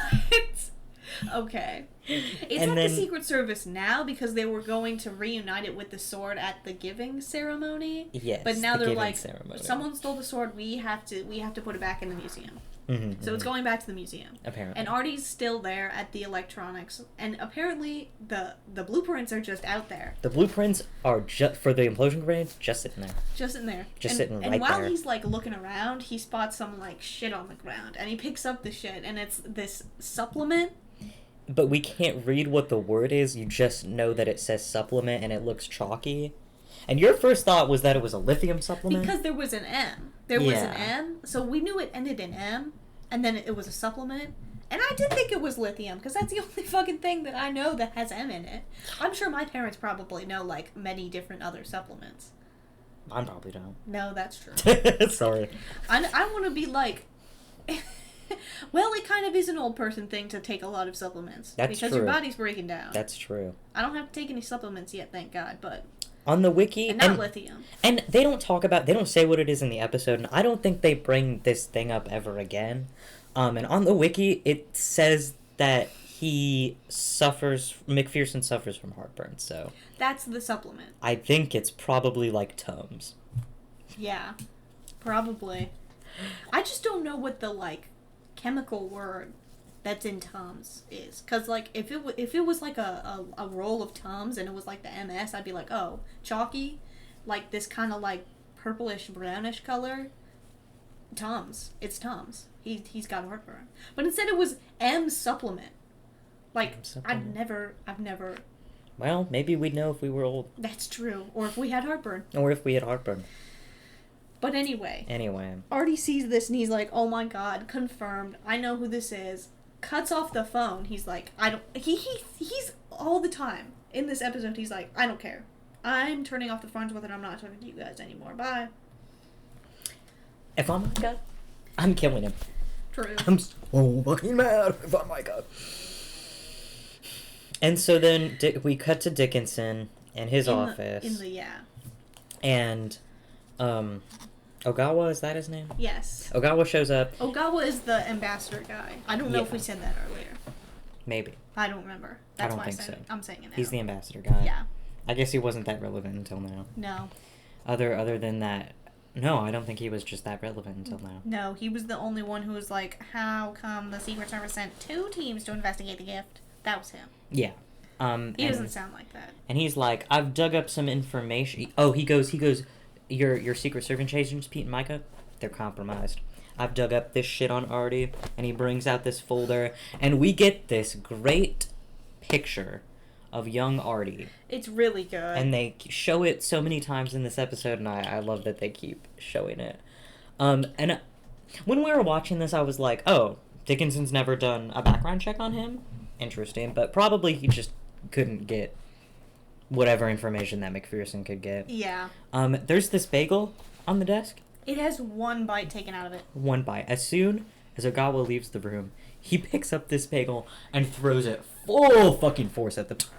Okay. It's at the Secret Service now because they were going to reunite it with the sword at the giving ceremony. Yes. But now they're like, ceremony. Someone stole the sword. We have to put it back in the museum. Mm-hmm, So it's going back to the museum. Apparently. And Artie's still there at the electronics, and apparently the blueprints are just out there. The blueprints are just for the implosion grenades, just sitting there. Just sitting there. Sitting right there. And while he's like looking around, he spots some like shit on the ground, and he picks up the shit, and it's this supplement. But we can't read what the word is. You just know that it says supplement, and it looks chalky. And your first thought was that it was a lithium supplement? Because there was an M. There was an M, so we knew it ended in M, and then it was a supplement. And I did think it was lithium, because that's the only fucking thing that I know that has M in it. I'm sure my parents probably know, like, many different other supplements. I probably don't. No, that's true. Sorry. I want to be like... Well, it kind of is an old person thing to take a lot of supplements. That's because true. your body's breaking down. That's true. I don't have to take any supplements yet, thank God, but... On the wiki... And not lithium. And they don't say what it is in the episode, and I don't think they bring this thing up ever again. And on the wiki, it says that MacPherson suffers from heartburn, so... That's the supplement. I think it's probably like Tums. Yeah, probably. I just don't know what the, like, chemical word that's in Tums is. Because, like, if it was like a roll of Tums and it was like the MS, I'd be like, oh, chalky, like this kind of like purplish brownish color. Tums. It's Tums. He's got heartburn. But instead it was M supplement. Like, I've never... Well, maybe we'd know if we were old. That's true. Or if we had heartburn. But anyway. Artie sees this and he's like, oh my god, confirmed. I know who this is. Cuts off the phone. He's like, he's all the time in this episode, he's like, I don't care. I'm turning off the Farnsworth and I'm not talking to you guys anymore. Bye. If I'm Micah, I'm killing him. True. I'm so fucking mad if I'm Micah. And so then we cut to Dickinson and his office. And, Ogawa, is that his name? Yes. Ogawa shows up. Ogawa is the ambassador guy. I don't know if we said that earlier. Maybe. I don't remember. That's why I'm saying it now. He's the ambassador guy. Yeah. I guess he wasn't that relevant until now. No. Other than that, no, I don't think he was just that relevant until now. No, he was the only one who was like, how come the Secret Service sent 2 teams to investigate the gift? That was him. Yeah. He doesn't sound like that. And he's like, I've dug up some information. Oh, he goes, your Secret Service agents, Pete and Micah, they're compromised. I've dug up this shit on Artie, and he brings out this folder, and we get this great picture of young Artie. It's really good. And they show it so many times in this episode, and I love that they keep showing it. And when we were watching this, I was like, oh, Dickinson's never done a background check on him? Interesting, but probably he just couldn't get whatever information that MacPherson could get. Yeah. There's this bagel on the desk. It has 1 bite taken out of it. 1 bite. As soon as Ogawa leaves the room, he picks up this bagel and throws it full fucking force at the top.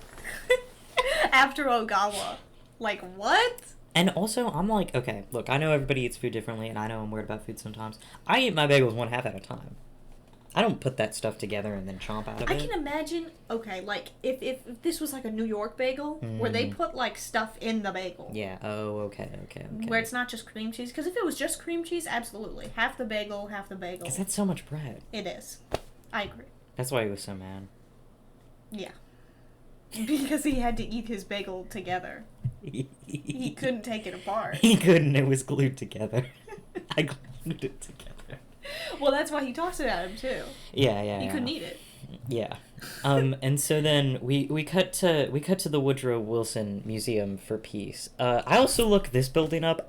After Ogawa. Like, what? And also, I'm like, okay, look, I know everybody eats food differently, and I know I'm weird about food sometimes. I eat my bagels 1 half at a time. I don't put that stuff together and then chomp out of it. I can imagine, okay, like, if this was like a New York bagel, where they put, like, stuff in the bagel. Yeah, oh, okay. Where it's not just cream cheese. Because if it was just cream cheese, absolutely. Half the bagel, half the bagel. Because that's so much bread. It is. I agree. That's why he was so mad. Yeah. Because he had to eat his bagel together. He couldn't take it apart. He couldn't, it was glued together. I glued it together. Well, that's why he talks about him, too. Yeah. He couldn't eat it. Yeah. And so then we cut to the Woodrow Wilson Museum for Peace. I also looked this building up.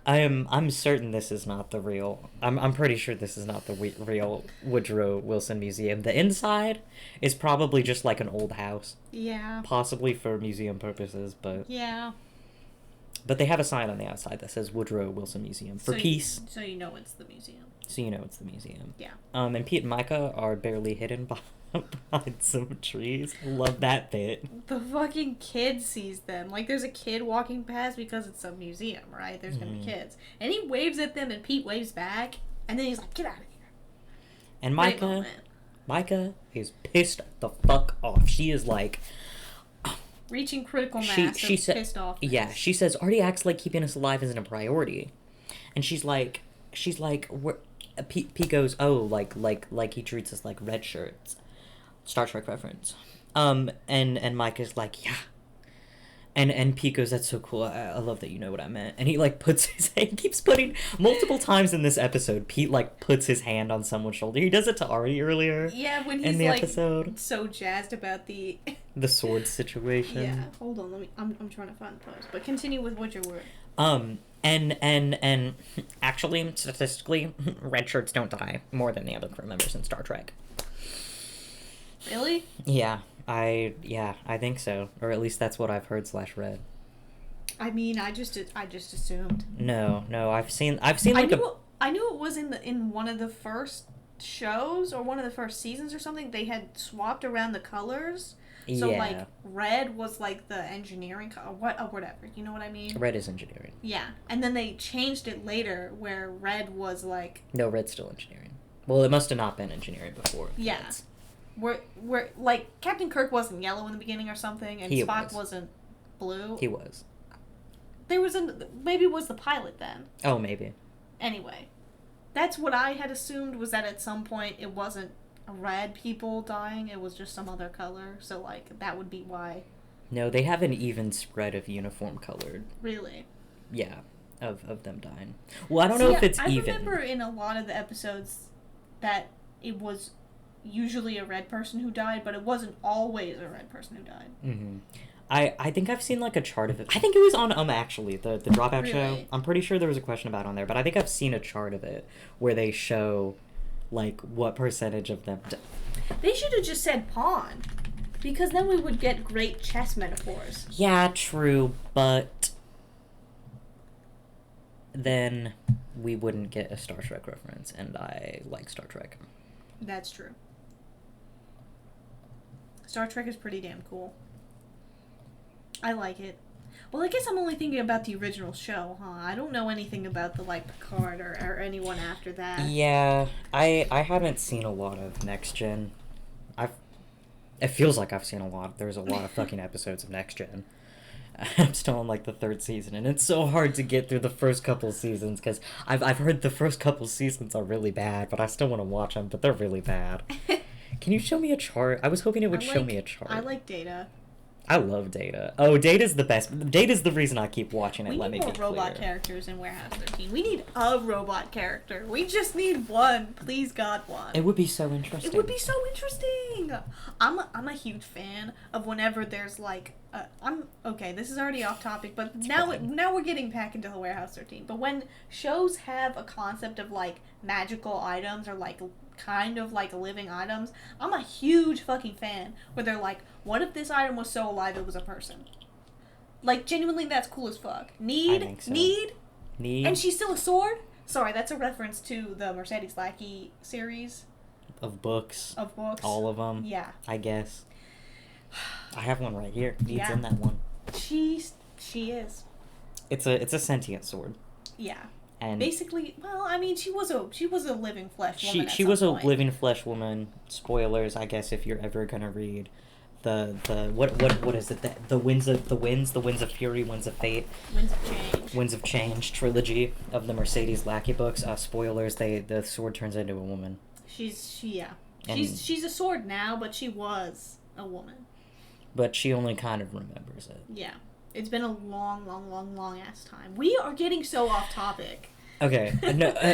I'm certain this is not the real. I'm pretty sure this is not the real Woodrow Wilson Museum. The inside is probably just like an old house. Yeah. Possibly for museum purposes, but Yeah. But they have a sign on the outside that says Woodrow Wilson Museum for Peace. So you know it's the museum. So you know it's the museum. Yeah. And Pete and Micah are barely hidden behind some trees. Love that bit. The fucking kid sees them. Like, there's a kid walking past because it's a museum, right? There's gonna be kids. And he waves at them, and Pete waves back, and then he's like, get out of here. And Micah is pissed the fuck off. She is like... Reaching critical mass pissed off. Yeah, she says, Artie acts like keeping us alive isn't a priority. And she's like, Pete goes, oh, like he treats us like red shirts. Star Trek reference. And Mike is like, yeah. And Pete goes, that's so cool. I love that you know what I meant. And he like puts his hand, keeps putting multiple times in this episode. Pete like puts his hand on someone's shoulder. He does it to Artie earlier. Yeah, when he's in the like episode. So jazzed about the sword situation. Yeah, hold on. I'm trying to find the post, but continue with what you were. And actually, statistically, red shirts don't die more than the other crew members in Star Trek. Really? Yeah, I think so, or at least that's what I've heard /read. I mean, I just assumed. No, I've seen like I knew it was in one of the first shows or one of the first seasons or something. They had swapped around the colors. So, yeah. like, red was, like, the engineering color, whatever, you know what I mean? Red is engineering. Yeah, and then they changed it later where red was, like... No, red's still engineering. Well, it must have not been engineering before. Yeah. Where like, Captain Kirk wasn't yellow in the beginning or something, and Spock wasn't blue. He was. Maybe it was the pilot then. Oh, maybe. Anyway, that's what I had assumed, was that at some point it wasn't red people dying, it was just some other color, so like that would be why. No, they have an even spread of uniform colored. Really? Yeah, of them dying. Well, I don't know if it's even. I remember in a lot of the episodes that it was usually a red person who died, but it wasn't always a red person who died. Mm-hmm. I think I've seen like a chart of it. I think it was on actually the Dropout show. I'm pretty sure there was a question about it on there, but I think I've seen a chart of it where they show like what percentage of them They should have just said pawn, because then we would get great chess metaphors. Yeah, true, but then we wouldn't get a Star Trek reference, and I like Star Trek. That's true. Star Trek is pretty damn cool. I like it. Well, I guess I'm only thinking about the original show, huh? I don't know anything about the, like, Picard or anyone after that. Yeah, I haven't seen a lot of Next Gen. It feels like I've seen a lot. There's a lot of fucking episodes of Next Gen. I'm still on like the third season, and it's so hard to get through the first couple seasons because I've heard the first couple seasons are really bad, but I still want to watch them, but they're really bad. Can you show me a chart? I was hoping it would show me a chart. I like Data. I love Data. Oh, Data's the best. Data's the reason I keep watching it. We Let me need more be robot clear. characters in Warehouse 13. We need a robot character. We just need one. Please, God, one. It would be so interesting. It would be so interesting. I'm a huge fan of whenever there's like okay, this is already off topic, but now we're getting back into the Warehouse 13. But when shows have a concept of like magical items or like kind of like living items, I'm a huge fucking fan where they're like, what if this item was so alive it was a person? Like, genuinely, that's cool as fuck. I think so. Need, and she's still a sword? Sorry, that's a reference to the Mercedes Lackey series. Of books. All of them. Yeah. I guess. I have one right here. Need's Yeah. in that one. She is. It's a sentient sword. Yeah. And basically, well, I mean, she was a living flesh woman. She was a living flesh woman. Spoilers, I guess, if you're ever gonna read the what is it? The winds of fury, winds of fate, winds of change trilogy of the Mercedes Lackey books. Spoilers, the sword turns into a woman. She's a sword now, but she was a woman. But she only kind of remembers it. Yeah. It's been a long ass time. We are getting so off topic. Okay,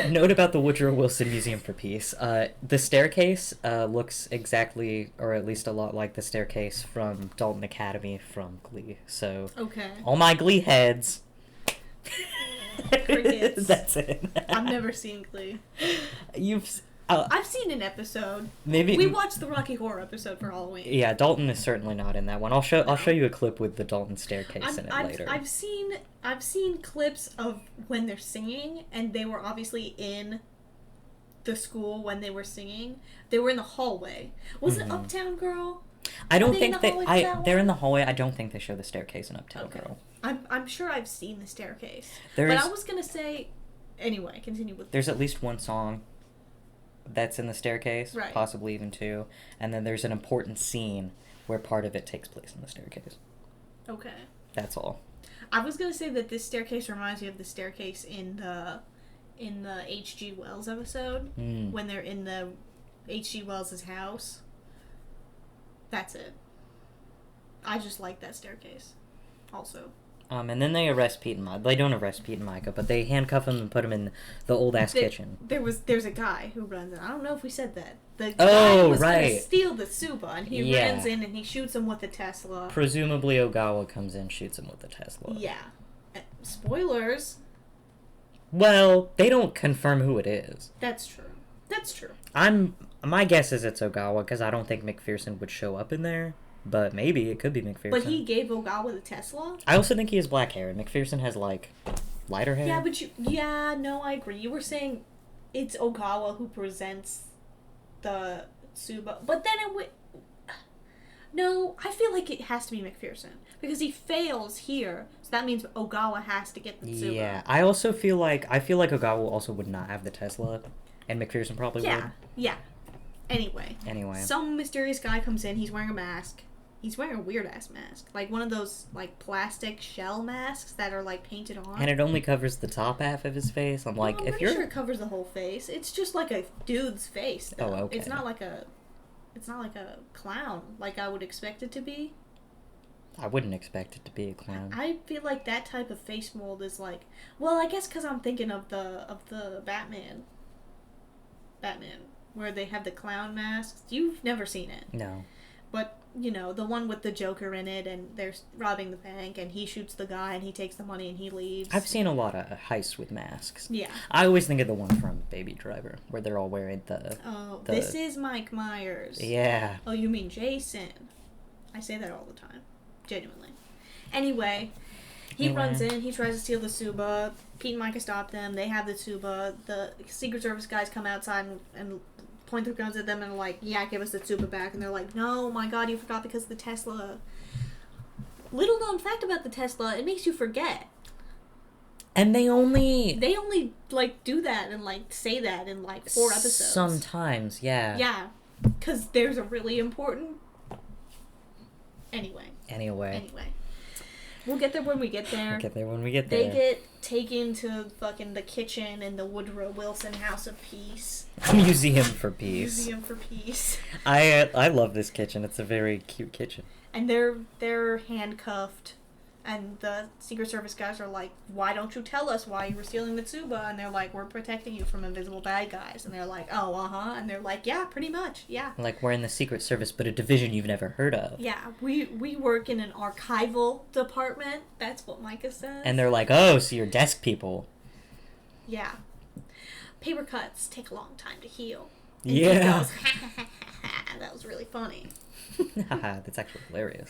note about the Woodrow Wilson Museum for Peace. The staircase looks exactly, or at least a lot like the staircase from Dalton Academy from Glee. So, okay, all my Glee heads. Crickets. That's it. I've never seen Glee. I've seen an episode. Maybe we watched the Rocky Horror episode for Halloween. Yeah, Dalton is certainly not in that one. I'll show you a clip with the Dalton staircase in it later. I've seen clips of when they're singing, and they were obviously in the school when they were singing. They were in the hallway. Was it Uptown Girl? I don't think they're in the hallway. I don't think they show the staircase in Uptown Girl. I'm sure I've seen the staircase. But I was gonna say, anyway, continue with. There's at least one song that's in the staircase, right. Possibly even two, and then there's an important scene where part of it takes place in the staircase. Okay. That's all. I was gonna say that this staircase reminds me of the staircase in the H.G. Wells episode when they're in the H.G. Wells' house. That's it. I just like that staircase. Also. And then they arrest Pete and Micah. They don't arrest Pete and Micah, but they handcuff him and put him in the old-ass kitchen. There's a guy who runs in. I don't know if we said that. The guy was gonna steal the Suba, and he runs in and he shoots him with the Tesla. Presumably Ogawa comes in, shoots him with the Tesla. Yeah. Spoilers. Well, they don't confirm who it is. That's true. My guess is it's Ogawa, because I don't think MacPherson would show up in there. But maybe it could be MacPherson. But he gave Ogawa the Tesla? I also think he has black hair. MacPherson has, like, lighter hair. Yeah, but no, I agree. You were saying it's Ogawa who presents the Suba. But then it would... No, I feel like it has to be MacPherson. Because he fails here, so that means Ogawa has to get the Suba. Yeah, I also feel like Ogawa also would not have the Tesla, and MacPherson probably would. Yeah. Anyway. Some mysterious guy comes in, he's wearing a mask. He's wearing a weird-ass mask. Like one of those, like, plastic shell masks that are, like, painted on. And it only covers the top half of his face. I'm like, if you're... I'm sure it covers the whole face. It's just like a dude's face, though. Oh, okay. It's not like a clown, like I would expect it to be. I wouldn't expect it to be a clown. I feel like that type of face mold is like... Well, I guess because I'm thinking of the Batman, where they have the clown masks. You've never seen it. No. But, you know, the one with the Joker in it, and they're robbing the bank, and he shoots the guy, and he takes the money, and he leaves. I've seen a lot of heists with masks. Yeah. I always think of the one from Baby Driver, where they're all wearing this is Mike Myers. Yeah. Oh, you mean Jason. I say that all the time. Genuinely. Anyway, he runs in, he tries to steal the Suba. Pete and Micah stop them. They have the Suba. The Secret Service guys come outside and point their guns at them and are like, yeah, give us the Suba back. And they're like, no, my God, you forgot because of the Tesla. Little known fact about the Tesla, it makes you forget. And they only like do that and like say that in like 4 episodes. Sometimes, yeah. Yeah, because there's a really important... Anyway. We'll get there when we get there. We'll get there when we get They there. get taken to fucking the kitchen in the Woodrow Wilson House of Peace. Museum for Peace. Museum for Peace. I love this kitchen. It's a very cute kitchen. And they're handcuffed. And the Secret Service guys are like, why don't you tell us why you were stealing the Tsuba? And they're like, we're protecting you from invisible bad guys. And they're like, oh, uh-huh. And they're like, yeah, pretty much, yeah. Like, we're in the Secret Service, but a division you've never heard of. Yeah, we work in an archival department. That's what Micah says. And they're like, oh, so you're desk people. Yeah. Paper cuts take a long time to heal. And Yeah. he goes, ha, ha, ha, ha, ha. That was really funny. Haha, that's actually hilarious.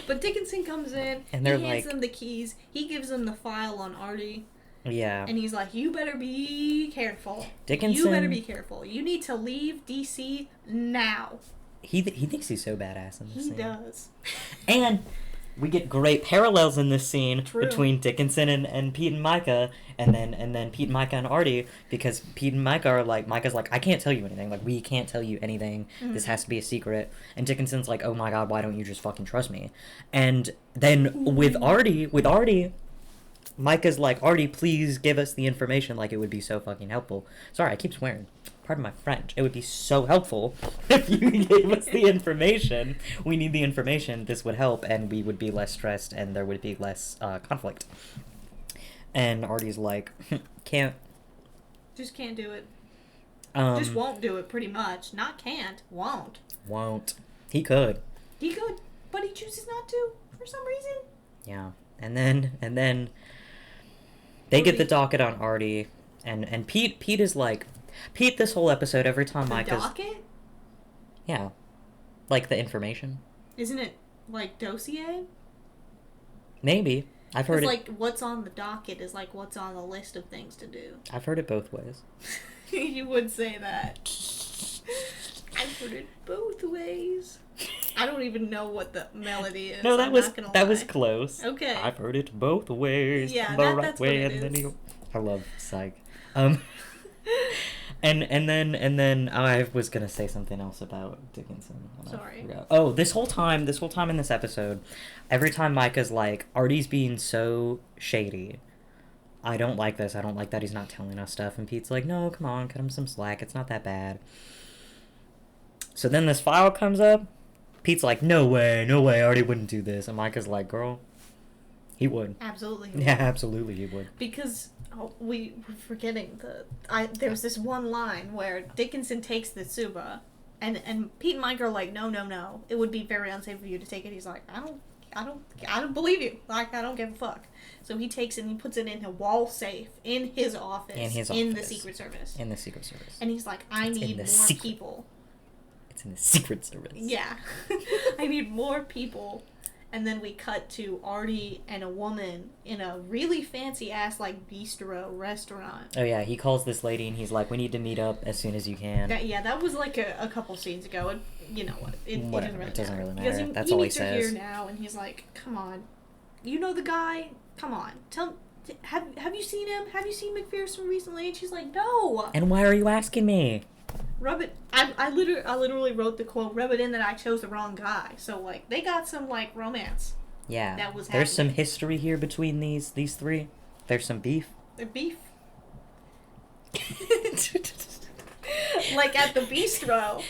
But Dickinson comes in, And he they're hands like- them the keys, he gives them the file on Artie, Yeah. and he's like, you better be careful. Dickinson... You better be careful. You need to leave D.C. now. He thinks he's so badass in this He scene. does. And we get great parallels in this scene True. between Dickinson and Pete and Micah, and then Pete, Micah, and Artie, because Pete and Micah are like, Micah's like, I can't tell you anything. Like, we can't tell you anything. This has to be a secret. And Dickinson's like, oh my god, why don't you just fucking trust me? And then with Artie, Micah's like, Artie, please give us the information. Like, it would be so fucking helpful. Sorry, I keep swearing. Pardon my French. It would be so helpful if you gave us the information. We need the information. This would help, and we would be less stressed, and there would be less conflict. And Artie's like, can't. Just can't do it. Just Just won't do it, pretty much. Not can't. Won't. Won't. He could. He could, but he chooses not to, for some reason. Yeah. And then they get the docket on Artie, and Pete is like, Pete this whole episode, every time The Micah's... docket? Yeah. Like the information. Isn't it, like, dossier? Maybe. I've heard It's it. like, what's on the docket is like what's on the list of things to do. I've heard it both ways. You would say that. I've heard it both ways. I don't even know what the melody is. No, that I'm was not gonna that lie. was close. Okay. I've heard it both ways. Yeah, the right that's what way it and then is. you. I love Psych. And then I was gonna say something else about Dickinson. And I Sorry. forgot. Oh, this whole time in this episode, every time Micah's like, Artie's being so shady. I don't like this. I don't like that he's not telling us stuff. And Pete's like, no, come on, cut him some slack. It's not that bad. So then this file comes up. Pete's like, no way, Artie wouldn't do this. And Micah's like, girl, he would. Absolutely. Yeah, absolutely he would. Because we were forgetting there was this one line where Dickinson takes the Tsuba, and Pete and Mike are like, no, it would be very unsafe for you to take it. He's like, I don't believe you. Like, I don't give a fuck. So he takes it and he puts it in a wall safe in his office. In the Secret Service. In the Secret Service. And he's like, I need more people. It's in the Secret Service. Yeah. I need more people. And then we cut to Artie and a woman in a really fancy ass like bistro restaurant. Oh yeah, he calls this lady and he's like, we need to meet up as soon as you can. That was like a couple scenes ago. And you know what? Whatever, It it doesn't really Because matter. That's all he meets her says. here now, and he's like, "Come on, you know the guy. Come on, have you seen him? Have you seen MacPherson recently?" And she's like, "No." And why are you asking me? Rub it. I literally wrote the quote. Rub it in that I chose the wrong guy. So like they got some like romance. Yeah. That was There's some happening. history here between these three. There's some beef. They're beef. Like at the bistro.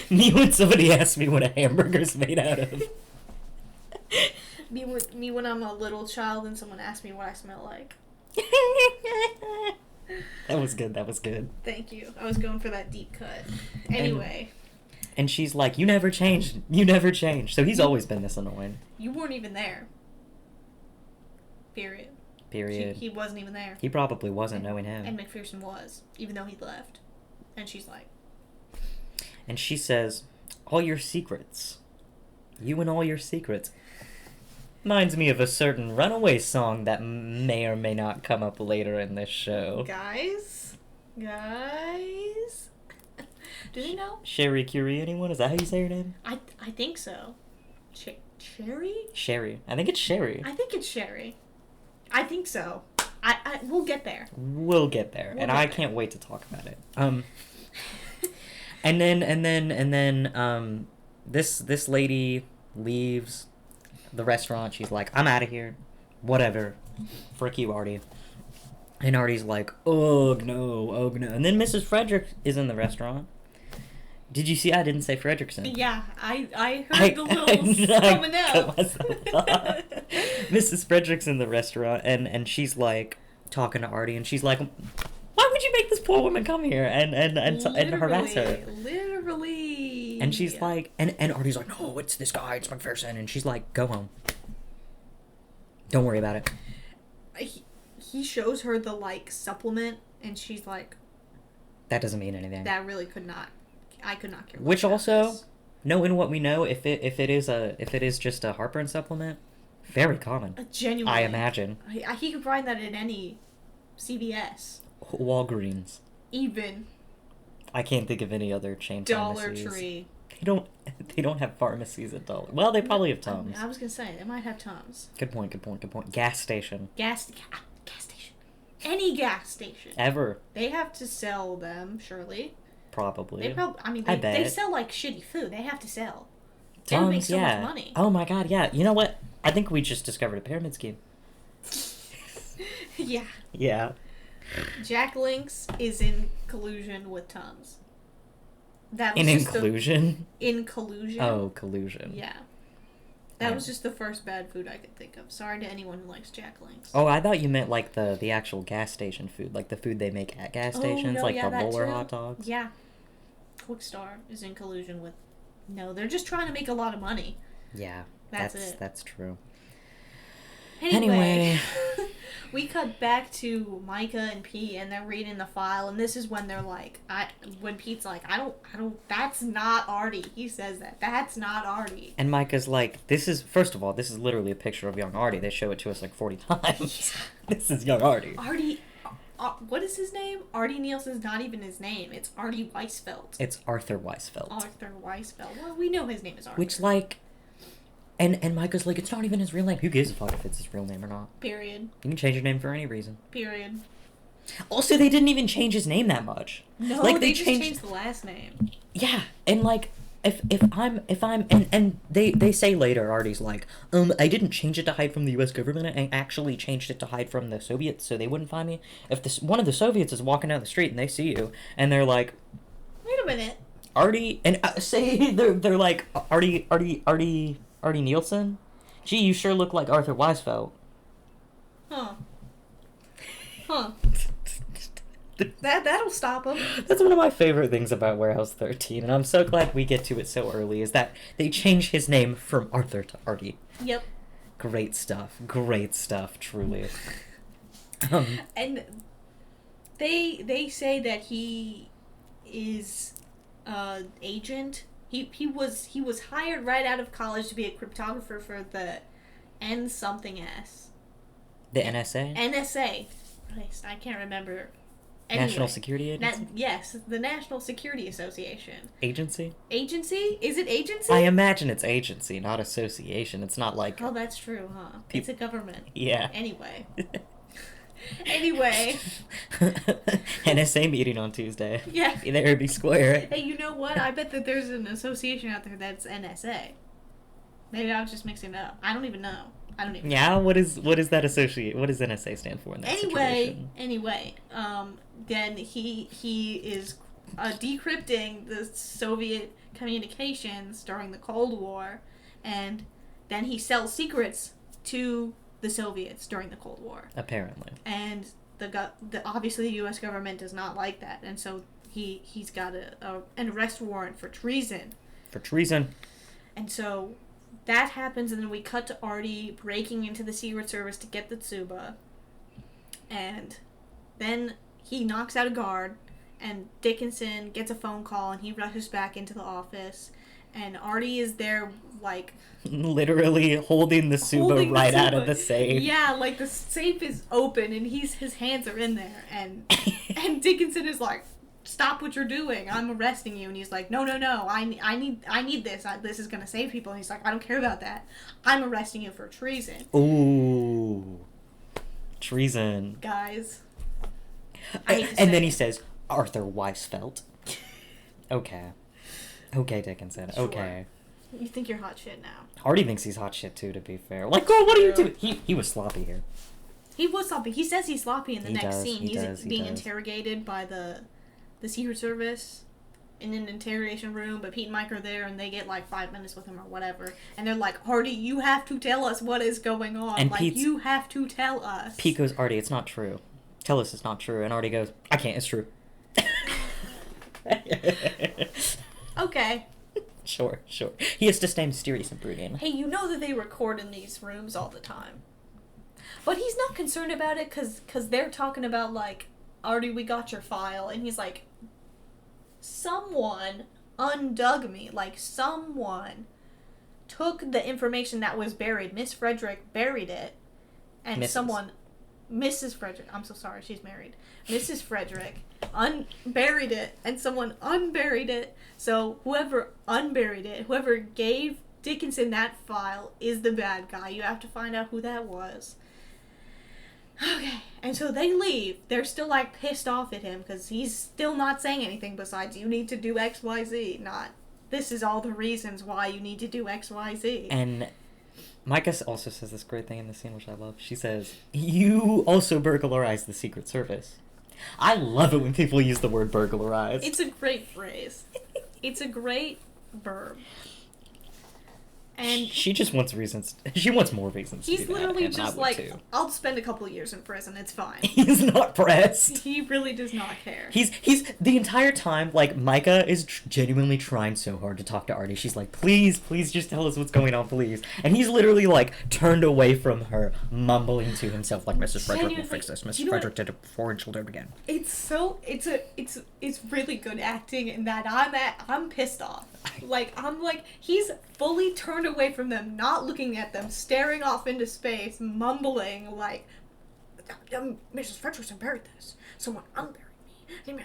Me when somebody asked me what a hamburger's made out of. Me when I'm a little child and someone asks me what I smell like. That was good. Thank you. I was going for that deep cut. Anyway. And she's like, you never changed. So he's always been this annoying. You weren't even there. Period. He wasn't even there. He probably wasn't, knowing him. And MacPherson was, even though he left. And she's like... And she says, all your secrets. You and all your secrets. Reminds me of a certain Runaway song that may or may not come up later in this show. Guys? Do they know? Sherry Curie, anyone? Is that how you say her name? I think so. Cherry? Sherry. I think it's Sherry. I think it's Sherry. I think so. We'll get there. We'll get there. We'll And get I there. can't wait to talk about it. And then this lady leaves. the restaurant. She's like, I'm out of here. Whatever. Frick you, Artie. And Artie's like, ugh, no. And then Mrs. Frederick is in the restaurant. Did you see I didn't say Fredrickson? Yeah, I heard the little coming out. Mrs. Frederick's in the restaurant, and she's like talking to Artie, and she's like, why would you make this poor woman come here and harass her? Literally. And she's like, and Artie's like, no, it's this guy, it's MacPherson. And she's like, go home. Don't worry about it. He shows her the, supplement, and she's like... That doesn't mean anything. That really could not... I could not care. Which also, knowing what we know, if it is just a heartburn supplement, very common. Genuinely. I imagine. He could find that in any CVS. Walgreens. Even. I can't think of any other chain Dollar pharmacies. Tree. They don't have pharmacies at Dollar. Well, they probably have Tums. I was gonna say they might have Tums. Good point. Gas station. Gas station. Any gas station. Ever. They have to sell them, surely. Probably. They sell shitty food. They have to sell. They Tums, make so much money. Oh my god, yeah. You know what? I think we just discovered a pyramid scheme. Yeah. Yeah. Jack Link's is in collusion with Tums. That was in collusion? In collusion. Oh, collusion. Yeah. That was just the first bad food I could think of. Sorry to anyone who likes Jack Link's. Oh, I thought you meant the actual gas station food, like the food they make at gas stations, the roller hot dogs. Yeah. Quick Star is in collusion with... No, they're just trying to make a lot of money. Yeah, that's true. Anyway. We cut back to Micah and Pete, and they're reading the file, and this is when they're like, when Pete's like, I don't, that's not Artie. He says that. That's not Artie. And Micah's like, first of all, this is literally a picture of young Artie. They show it to us 40 times. This is young Artie. Artie, what is his name? Artie Nielsen's not even his name. It's Artie Weisfeld. It's Arthur Weisfeld. Well, we know his name is Arthur. Which, and Micah's like, it's not even his real name. Who gives a fuck if it's his real name or not? Period. You can change your name for any reason. Period. Also, they didn't even change his name that much. No, they just changed the last name. Yeah, and if I'm and they say later, Artie's like, I didn't change it to hide from the U.S. government. I actually changed it to hide from the Soviets so they wouldn't find me. If one of the Soviets is walking down the street and they see you and they're like, wait a minute, Artie, and say they're like, Artie Nielsen? Gee, you sure look like Arthur Weisfeld. Huh. That'll stop them. That's one of my favorite things about Warehouse 13, and I'm so glad we get to it so early, is that they change his name from Arthur to Artie. Yep. Great stuff, truly. And they say that he is agent. He was hired right out of college to be a cryptographer for the N something S. The NSA? NSA. I can't remember. Anyway, National Security Agency? Yes, the National Security Association. Agency? Agency? Is it agency? I imagine it's agency, not association. It's not like... Oh, that's true, huh? It's a government. Yeah. Anyway. NSA meeting on Tuesday. Yeah. There would be square. Hey, you know what? I bet that there's an association out there that's NSA. Maybe I was just mixing it up. I don't even know. Yeah, what is that associate? What does NSA stand for in that situation? Anyway, then he is decrypting the Soviet communications during the Cold War, and then he sells secrets to the Soviets during the Cold War. Apparently. And obviously the U.S. government does not like that, and so he's got an arrest warrant for treason. For treason. And so that happens, and then we cut to Artie breaking into the Secret Service to get the Tsuba. And then he knocks out a guard, and Dickinson gets a phone call, and he rushes back into the office. And Artie is there, like... literally holding the Tsuba right out of the safe. Yeah, like the safe is open, and his hands are in there. And Dickinson is like, stop what you're doing. I'm arresting you. And he's like, no. I need this. This is going to save people. And he's like, I don't care about that. I'm arresting you for treason. Ooh. Treason. Guys. And then he says, Arthur Weisfeld. Okay. Okay, Dickinson. Sure. Okay. You think you're hot shit now. Artie thinks he's hot shit too, to be fair. Like, girl, what are you doing? He was sloppy here. He was sloppy. He says he's sloppy in the next scene. He's being interrogated by the Secret Service in an interrogation room, but Pete and Mike are there, and they get like 5 minutes with him or whatever. And they're like, Artie, you have to tell us what is going on. And like, you have to tell us. Pete goes, Artie, it's not true. Tell us it's not true. And Artie goes, I can't, it's true. Okay. Sure. He has to stay mysterious and brooding. Hey, you know that they record in these rooms all the time. But he's not concerned about it because they're talking about, like, Artie, we got your file. And he's like, someone undug me. Like, someone took the information that was buried. Miss Frederick buried it. And Mrs. Frederick, I'm so sorry, she's married. Mrs. Frederick buried it, and someone unburied it. So whoever unburied it, whoever gave Dickinson that file is the bad guy. You have to find out who that was. Okay, and so they leave. They're still, like, pissed off at him because he's still not saying anything besides, you need to do X, Y, Z. Not, this is all the reasons why you need to do X, Y, Z. And Micah also says this great thing in the scene, which I love. She says, you also burglarized the Secret Service. I love it when people use the word burglarize. It's a great phrase. It's a great verb. And she just wants reasons. She wants more reasons. He's literally just like, too. I'll spend a couple of years in prison. It's fine. He's not pressed. He really does not care. He's the entire time, like, Micah is genuinely trying so hard to talk to Artie. She's like, please just tell us what's going on, please. And he's literally, like, turned away from her, mumbling to himself, like, Mrs. Frederick will fix this. Mrs. Frederick did it before and she'll do it again. It's really good acting in that I'm pissed off. Like, he's fully turned away from them, not looking at them, staring off into space, mumbling, like, Mrs. Fredrickson buried this. Someone unburied me.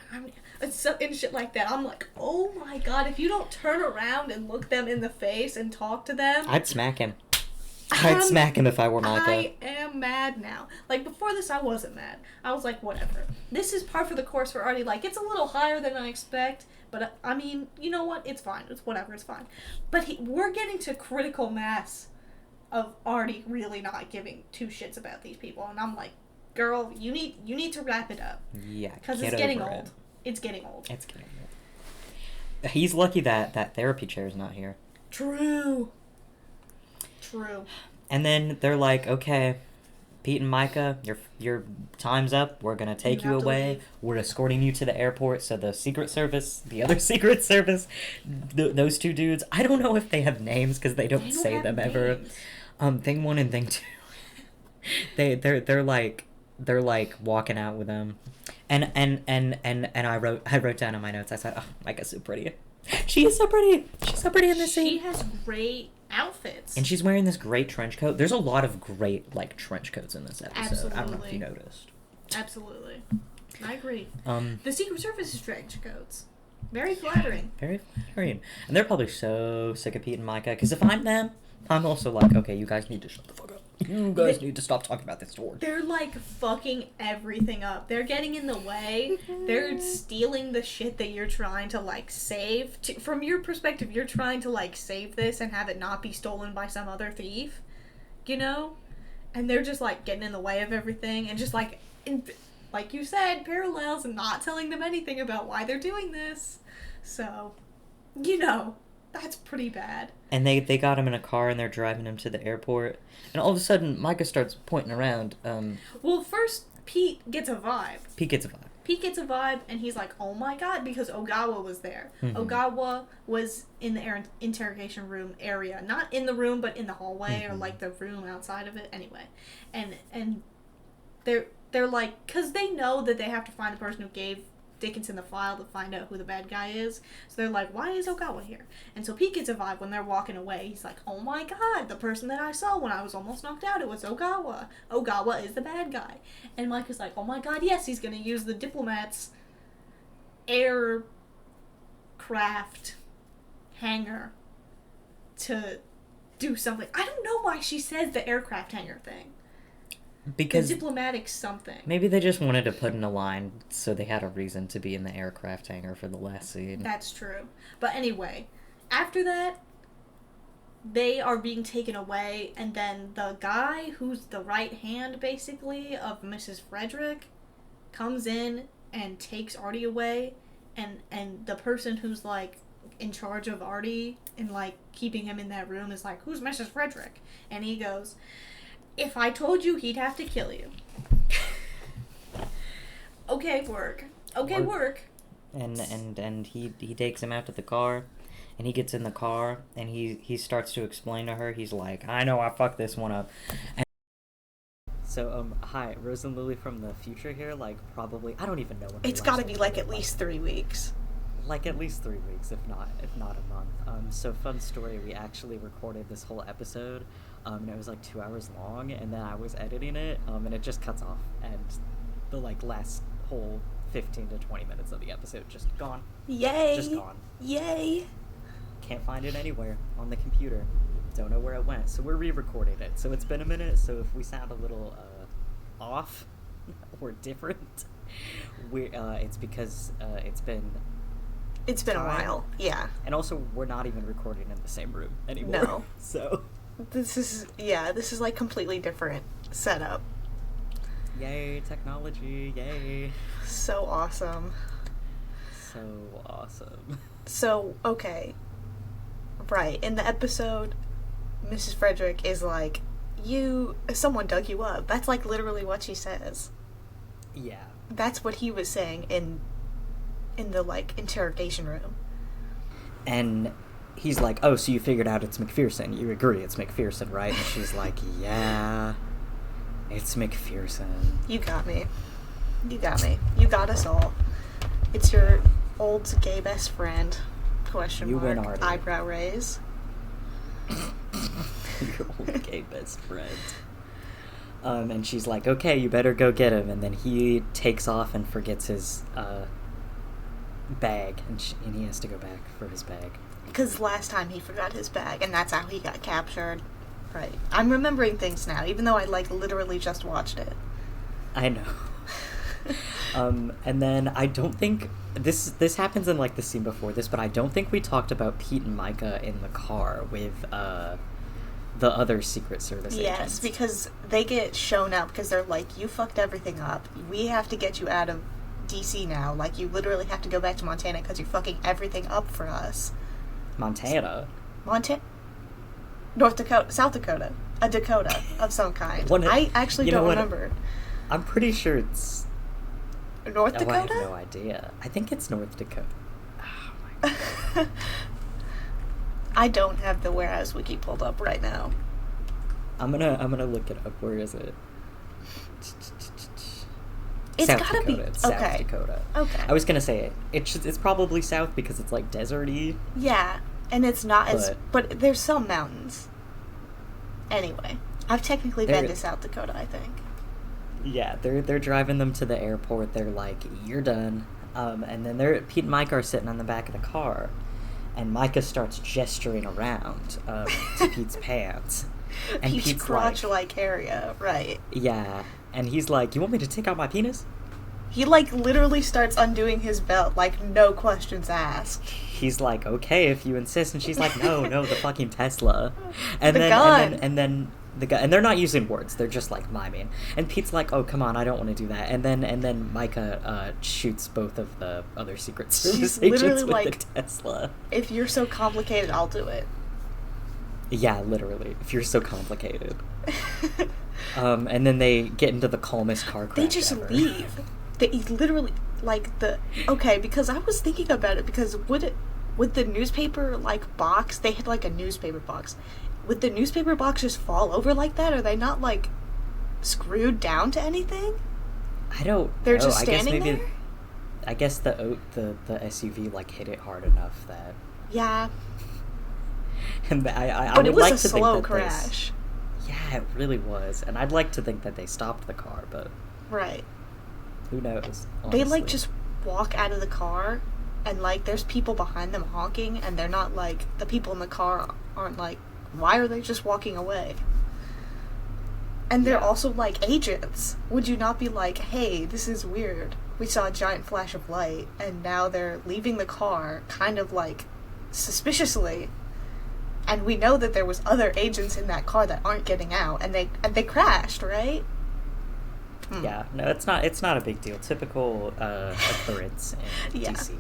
And shit like that. I'm like, oh my god, if you don't turn around and look them in the face and talk to them... I'd smack him. I'd smack him if I were Micah. I am mad now. Like, before this, I wasn't mad. I was like, whatever. This is par for the course for Artie. Like, it's a little higher than I expect, but, I mean, you know what? It's fine. It's whatever. It's fine. But we're getting to critical mass of Artie really not giving two shits about these people, and I'm like, girl, you need to wrap it up. Yeah, because it's getting old. It's getting old. It's getting old. He's lucky that therapy chair is not here. True. And then they're like, okay, Pete and Micah, your time's up. We're gonna take you away. We're escorting you to the airport. So the Secret Service, the other Secret Service, those two dudes. I don't know if they have names because they don't say them names. Ever. Thing 1 and Thing 2. They're like walking out with them, and I wrote down in my notes. I said, oh, Micah's so pretty. She is so pretty. She's so pretty in this scene. She has great outfits. And she's wearing this great trench coat. There's a lot of great, like, trench coats in this episode. Absolutely. I don't know if you noticed. Absolutely. I agree. The Secret Service's trench coats. Very flattering. Very flattering. And they're probably so sick of Pete and Micah, because if I'm them, I'm also like, okay, you guys need to shut the fuck up. You guys need to stop talking about this door. They're, like, fucking everything up. They're getting in the way. They're stealing the shit that you're trying to, like, save. From your perspective, you're trying to, like, save this and have it not be stolen by some other thief. You know? And they're just, like, getting in the way of everything. And just, like, like you said, parallels and not telling them anything about why they're doing this. So, you know, that's pretty bad. And they got him in a car and they're driving him to the airport. And all of a sudden, Micah starts pointing around. Well, first, Pete gets a vibe. Pete gets a vibe, and he's like, oh my god, because Ogawa was there. Mm-hmm. Ogawa was in the interrogation room area. Not in the room, but in the hallway, or, like, the room outside of it. Anyway. And they're like, because they know that they have to find the person who gave Dickinson the file to find out who the bad guy is. So they're like, why is Ogawa here? And so Pete gets a vibe when they're walking away. He's like, oh my god, the person that I saw when I was almost knocked out, it was Ogawa. Ogawa is the bad guy. And Mike is like, oh my god, yes, he's going to use the diplomat's aircraft hangar to do something. I don't know why she says the aircraft hangar thing. Because the diplomatic something. Maybe they just wanted to put in a line so they had a reason to be in the aircraft hangar for the last scene. That's true. But anyway, after that, they are being taken away, and then the guy who's the right hand, basically, of Mrs. Frederick comes in and takes Artie away, and the person who's, like, in charge of Artie and, like, keeping him in that room is like, who's Mrs. Frederick? And he goes, if I told you, he'd have to kill you. Okay, work. Okay, work. And he takes him out to the car, and he gets in the car, and he starts to explain to her. He's like, I know I fucked this one up. And so, hi, Rose and Lily from the future here, like, probably, I don't even know when it's gotta be, like, at least 3 weeks. Like, at least 3 weeks, if not a month. So, fun story, we actually recorded this whole episode, and it was, like, 2 hours long, and then I was editing it, and it just cuts off, and the, like, last whole 15 to 20 minutes of the episode just gone. Yay! Just gone. Yay! Can't find it anywhere on the computer. Don't know where it went. So we're re-recording it. So it's been a minute, so if we sound a little off or different, it's because it's been a while. Yeah. And also we're not even recording in the same room anymore. No. So this is like completely different setup. Yay, technology, yay. So awesome. So awesome. So, okay. Right, in the episode, Mrs. Frederick is like, someone dug you up. That's, like, literally what she says. Yeah. That's what he was saying in the, like, interrogation room. And he's like, oh, so you figured out it's MacPherson. You agree it's MacPherson, right? And she's like, yeah, it's MacPherson. You got me. You got me. You got us all. It's your old gay best friend. Question you mark. Win, Artie. Eyebrow raise. Your old gay best friend. And she's like, okay, you better go get him. And then he takes off and forgets his bag, and he has to go back for his bag. Because last time he forgot his bag, and that's how he got captured. Right. I'm remembering things now, even though I, like, literally just watched it. I know. And then I don't think this happens in, like, the scene before this, but I don't think we talked about Pete and Micah in the car with the other Secret Service agents. Yes, because they get shown up because they're like, you fucked everything up. We have to get you out of DC now. Like, you literally have to go back to Montana because you're fucking everything up for us. Montana? North Dakota, South Dakota. A Dakota of some kind. I actually don't remember. I'm pretty sure it's North Dakota? I have no idea. I think it's North Dakota. Oh my god. I don't have the Warehouse Wiki pulled up right now. I'm gonna look it up. Where is it? It's South gotta Dakota. be It's okay. South Dakota. Okay. I was gonna say it. It's probably south because it's like deserty. Yeah, and it's not but there's some mountains. Anyway, I've technically been to South Dakota, I think. Yeah, they're driving them to the airport. They're like, "You're done," and then Pete and Micah are sitting on the back of the car, and Micah starts gesturing around to Pete's pants, and Pete's crotch-like area, right? Yeah, and he's like, "You want me to take out my penis?" He, like, literally starts undoing his belt, like, no questions asked. He's like, "Okay, if you insist," and she's like, "No, the fucking Tesla," and then the gun, and they're not using words; they're just like miming. And Pete's like, "Oh, come on, I don't want to do that." And then Micah shoots both of the other Secret Service agents with the Tesla. If you're so complicated, I'll do it. Yeah, literally. If you're so complicated. And then they get into the calmest car crash They just ever. leave. They literally, like, because I was thinking about it, because would the newspaper, like, box, they had, like, a newspaper box. Would the newspaper box just fall over like that? Are they not, like, screwed down to anything? I don't They're know. just standing there? I guess the SUV, like, hit it hard enough that... Yeah. And I but would it was like a to slow think that crash. Yeah, it really was. And I'd like to think that they stopped the car, but... Right. Who knows? Honestly. They, like, just walk out of the car, and, like, there's people behind them honking, and they're not, like, the people in the car aren't, like, why are they just walking away? And they're also, like, agents. Would you not be like, hey, this is weird. We saw a giant flash of light, and now they're leaving the car, kind of, like, suspiciously. And we know that there was other agents in that car that aren't getting out, and they crashed, right? Yeah, no, it's not a big deal. Typical occurrence in Yeah. DC.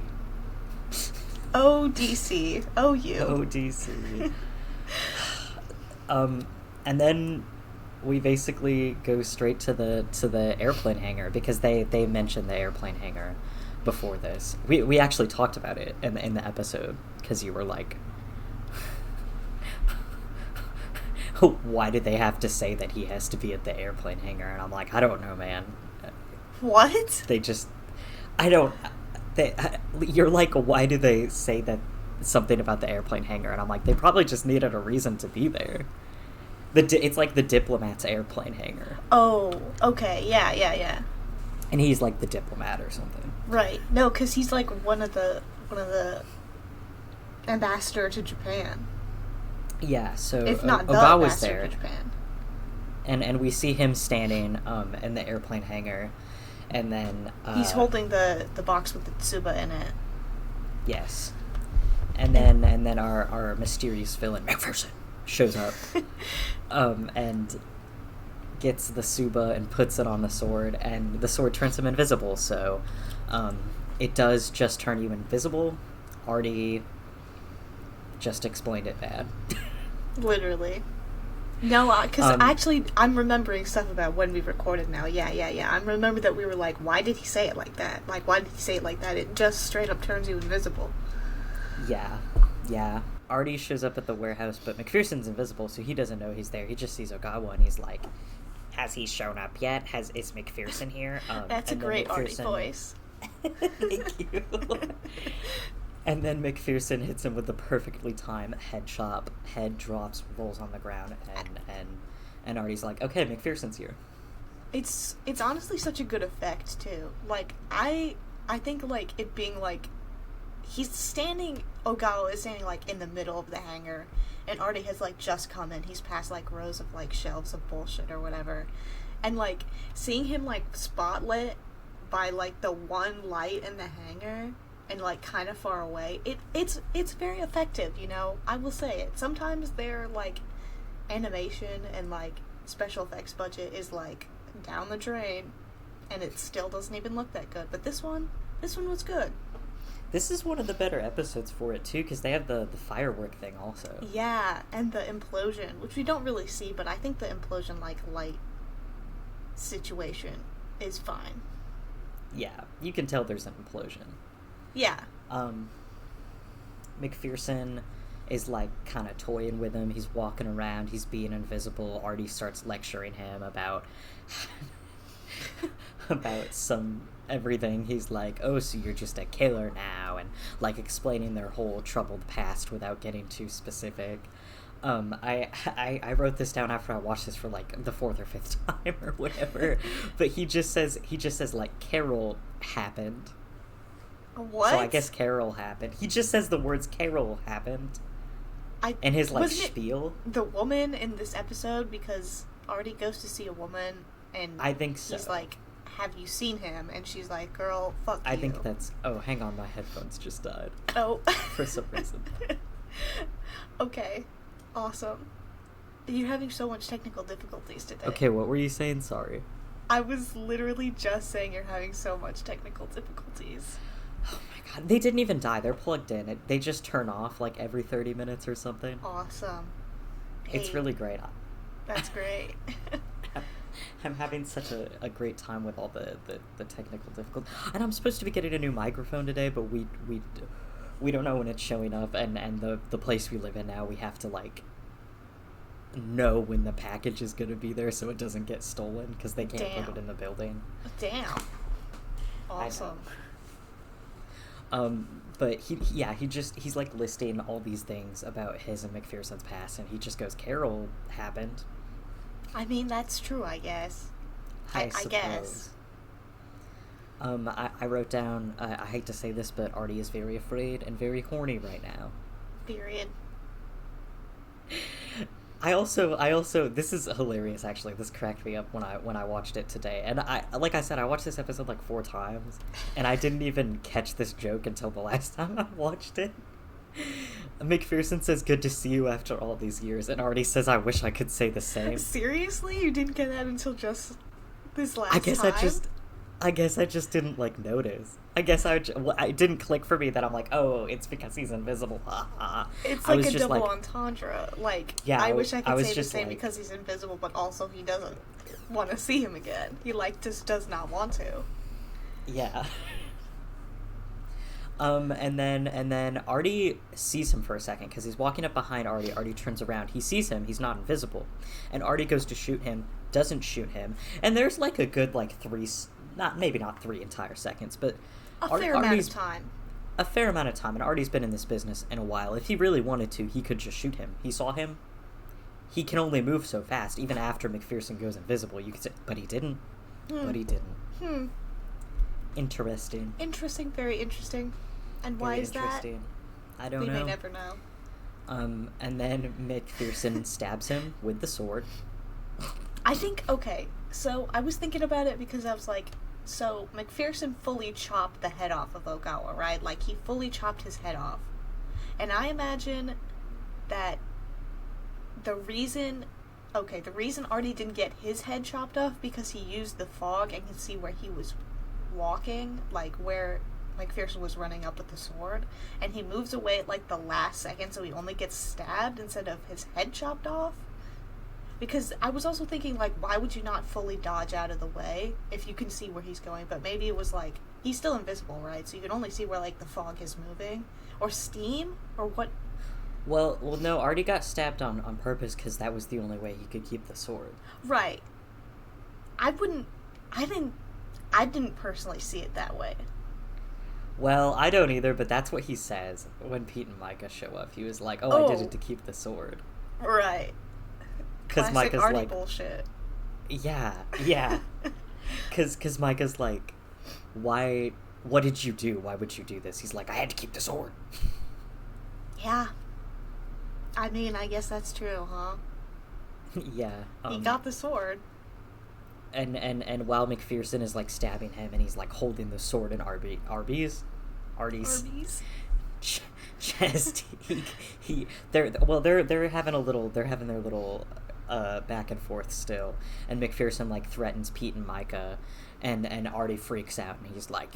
Oh, DC. Oh, you. Oh, DC. And then we basically go straight to the airplane hangar, because they mentioned the airplane hangar before this. We actually talked about it in the episode, because you were like, why did they have to say that he has to be at the airplane hangar? And I'm like, I don't know, man. What? They just, I don't. You're like, why do they say that something about the airplane hangar? And I'm like, they probably just needed a reason to be there. It's like the diplomat's airplane hangar. Oh, okay. Yeah. And he's like the diplomat or something. Right. No, because he's like one of the ambassador to Japan. Yeah, so If not the Ogawa's ambassador there. to Japan. And we see him standing in the airplane hangar, and then He's holding the box with the tsuba in it. Yes. And then our mysterious villain, MacPherson, shows up and gets the tsuba and puts it on the sword, and the sword turns him invisible, so it does just turn you invisible. Artie just explained it bad. Literally. No, because actually, I'm remembering stuff about when we recorded now. Yeah. I remember that we were like, why did he say it like that? Like, why did he say it like that? It just straight up turns you invisible. Yeah. Artie shows up at the warehouse, but MacPherson's invisible, so he doesn't know he's there. He just sees Ogawa, and he's like, has he shown up yet? Is MacPherson here? That's a great Artie voice. Thank you. And then MacPherson hits him with the perfectly timed head chop. Head drops, rolls on the ground, and Artie's like, okay, MacPherson's here. It's honestly such a good effect too. Like I think like it being like Ogawa is standing like in the middle of the hangar, and Artie has like just come in. He's past like rows of like shelves of bullshit or whatever, and like seeing him like spotlit by like the one light in the hangar and like kind of far away, it's very effective, you know. I will say it. Sometimes their like animation and like special effects budget is like down the drain, and it still doesn't even look that good. But this one was good. This is one of the better episodes for it too, because they have the firework thing also. Yeah, and the implosion, which we don't really see, but I think the implosion like light situation is fine. Yeah, you can tell there's an implosion. Yeah. MacPherson is like kind of toying with him. He's walking around. He's being invisible. Artie starts lecturing him about some everything. He's like, oh, so you're just a killer now, and like explaining their whole troubled past without getting too specific. I wrote this down after I watched this for like the fourth or fifth time or whatever. But he just says like Carol happened. What? So I guess Carol happened. He just says the words Carol happened. And his like spiel. The woman in this episode, because Artie goes to see a woman, and I think so. He's like, have you seen him? And she's like, girl, fuck you. I think that's... Oh, hang on, my headphones just died. Oh. For some reason. Okay. Awesome. You're having so much technical difficulties today. Okay, what were you saying? Sorry. I was literally just saying you're having so much technical difficulties. Oh my god. They didn't even die. They're plugged in. They just turn off like every 30 minutes or something. Awesome. It's really great. That's great. I'm having such a great time with all the technical difficulties. And I'm supposed to be getting a new microphone today, but we don't know when it's showing up, and the place we live in now, we have to like know when the package is going to be there so it doesn't get stolen, because they can't put it in the building. Damn. Awesome. But he's like listing all these things about his and MacPherson's past, and he just goes, Carol happened. I mean, that's true, I guess. I guess. I wrote down, I hate to say this, but Artie is very afraid and very horny right now. Period. I also, this is hilarious, actually. This cracked me up when I watched it today. And like I said, I watched this episode like 4 times, and I didn't even catch this joke until the last time I watched it. MacPherson says, "Good to see you after all these years," and Artie says, "I wish I could say the same." Seriously? You didn't get that until just this last I guess time? I guess I just didn't, like, notice. I guess it didn't click for me that I'm like, oh, it's because he's invisible. Ha ha. It's I like was a just double like, entendre. Like, Yeah, I wish I I could was say the just same like- because he's invisible, but also he doesn't want to see him again. He, like, just does not want to. yeah. And then Artie sees him for a second because he's walking up behind Artie. Artie turns around. He sees him. He's not invisible. And Artie goes to shoot him, doesn't shoot him. And there's like a good like maybe not 3 entire seconds, but A fair amount of time. A fair amount of time. And Artie's been in this business in a while. If he really wanted to, he could just shoot him. He saw him. He can only move so fast, even after MacPherson goes invisible. You could say, but he didn't. But he didn't. Interesting. Interesting, very interesting. And why Very is that? interesting. I don't We know. may never know. And then MacPherson stabs him with the sword. I think, okay, so I was thinking about it because I was like, so MacPherson fully chopped the head off of Ogawa, right? Like, he fully chopped his head off. And I imagine that the reason Artie didn't get his head chopped off because he used the fog and could see where he was walking, like where MacPherson was running up with the sword, and he moves away at like the last second, so he only gets stabbed instead of his head chopped off. Because I was also thinking, like, why would you not fully dodge out of the way if you can see where he's going? But maybe it was like, he's still invisible, right? So you can only see where, like, the fog is moving. Or steam? Or what? Well, no, Artie got stabbed on purpose because that was the only way he could keep the sword. Right. I didn't personally see it that way. Well, I don't either, but that's what he says when Pete and Micah show up. He was like, I did it to keep the sword. Right. Because Classic Micah's Artie like... bullshit. Yeah. Because Micah's like, what did you do? Why would you do this? He's like, I had to keep the sword. Yeah. I mean, I guess that's true, huh? Yeah. He got the sword. And while MacPherson is like stabbing him and he's like holding the sword in Artie's chest, they're having their little back and forth still, and MacPherson like threatens Pete and Micah, and Artie freaks out and he's like,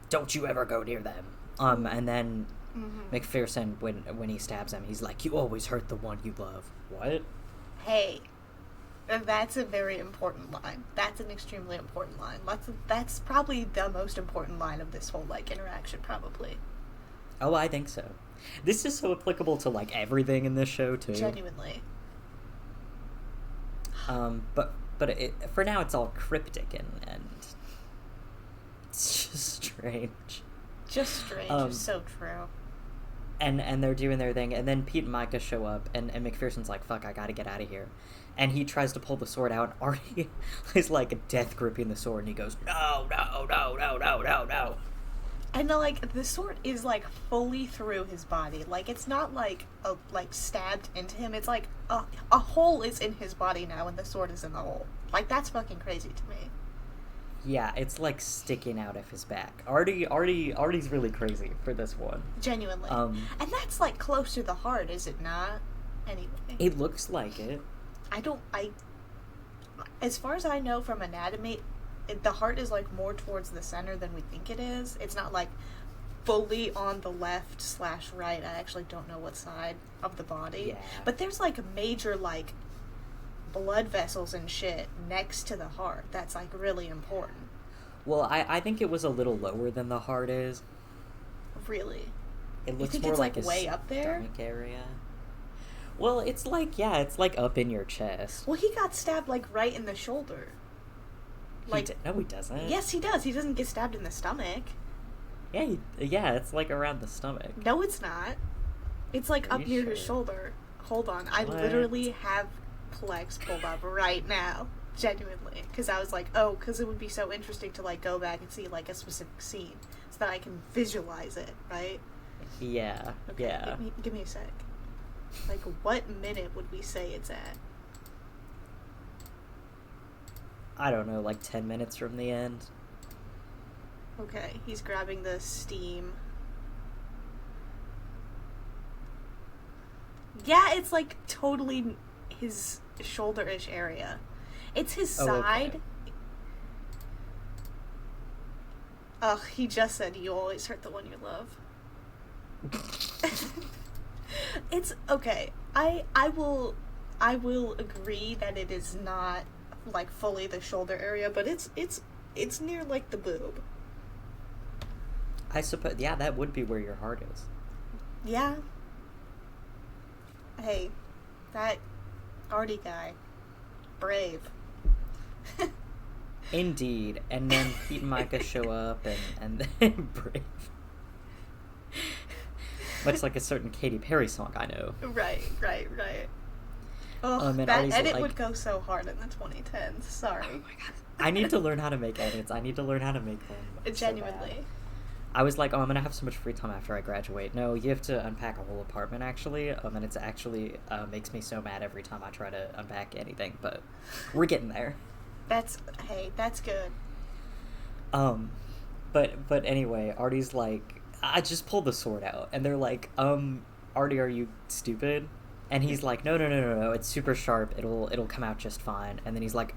don't you ever go near them. And then MacPherson, when he stabs him, he's like, you always hurt the one you love. What? Hey, that's a very important line. That's an extremely important line. That's probably the most important line of this whole like interaction, probably. Oh, I think so. This is so applicable to like everything in this show too. Genuinely. But for now it's all cryptic and it's just strange. Just strange. It's so true. And they're doing their thing, and then Pete and Micah show up, and MacPherson's like, fuck, I gotta get out of here. And he tries to pull the sword out, and Artie is like death gripping the sword, and he goes, no. And like the sword is like fully through his body. Like it's not like stabbed into him. It's like a hole is in his body now, and the sword is in the hole. Like that's fucking crazy to me. Yeah, it's like sticking out of his back. Artie's really crazy for this one. Genuinely. And that's like close to the heart, is it not? Anyway. It looks like it. As far as I know from anatomy, the heart is like more towards the center than we think it is. It's not like fully on the left/right. I actually don't know what side of the body. Yeah. But there's like major like blood vessels and shit next to the heart. That's like really important. Well, I think it was a little lower than the heart is. Really? It looks you think more it's like like way up there? Stomach area. Well, it's like up in your chest. Well, he got stabbed like right in the shoulder. No, he doesn't. Yes, he does. He doesn't get stabbed in the stomach. Yeah, it's like around the stomach. No, it's not. It's like Are up you near his sure? shoulder. Hold on. I What? literally have Plex pulled up right now. Genuinely. Because I was like, because it would be so interesting to like go back and see like a specific scene so that I can visualize it, right? Yeah. Okay, Yeah. Give me a sec. Like, what minute would we say it's at? I don't know, like 10 minutes from the end. Okay, he's grabbing the steam. Yeah, it's like totally his shoulder-ish area. It's his side. Okay. Ugh, he just said you always hurt the one you love. It's okay. I will agree that it is not like fully the shoulder area, but it's near like the boob. I suppose, yeah, that would be where your heart is. Yeah. Hey, that Artie guy, brave. Indeed. And then Pete and Micah show up, and then brave. Much like a certain Katy Perry song I know. Right. Oh, that Artie's edit like, would go so hard in the 2010s. Sorry. oh my god. I need to learn how to make edits. I need to learn how to make them. Genuinely. So I was like, oh, I'm going to have so much free time after I graduate. No, you have to unpack a whole apartment, actually. And it's actually makes me so mad every time I try to unpack anything. But we're getting there. That's good. But anyway, Artie's like, I just pulled the sword out. And they're like, Artie, are you stupid? And he's like, no, it's super sharp. It'll come out just fine. And then he's like,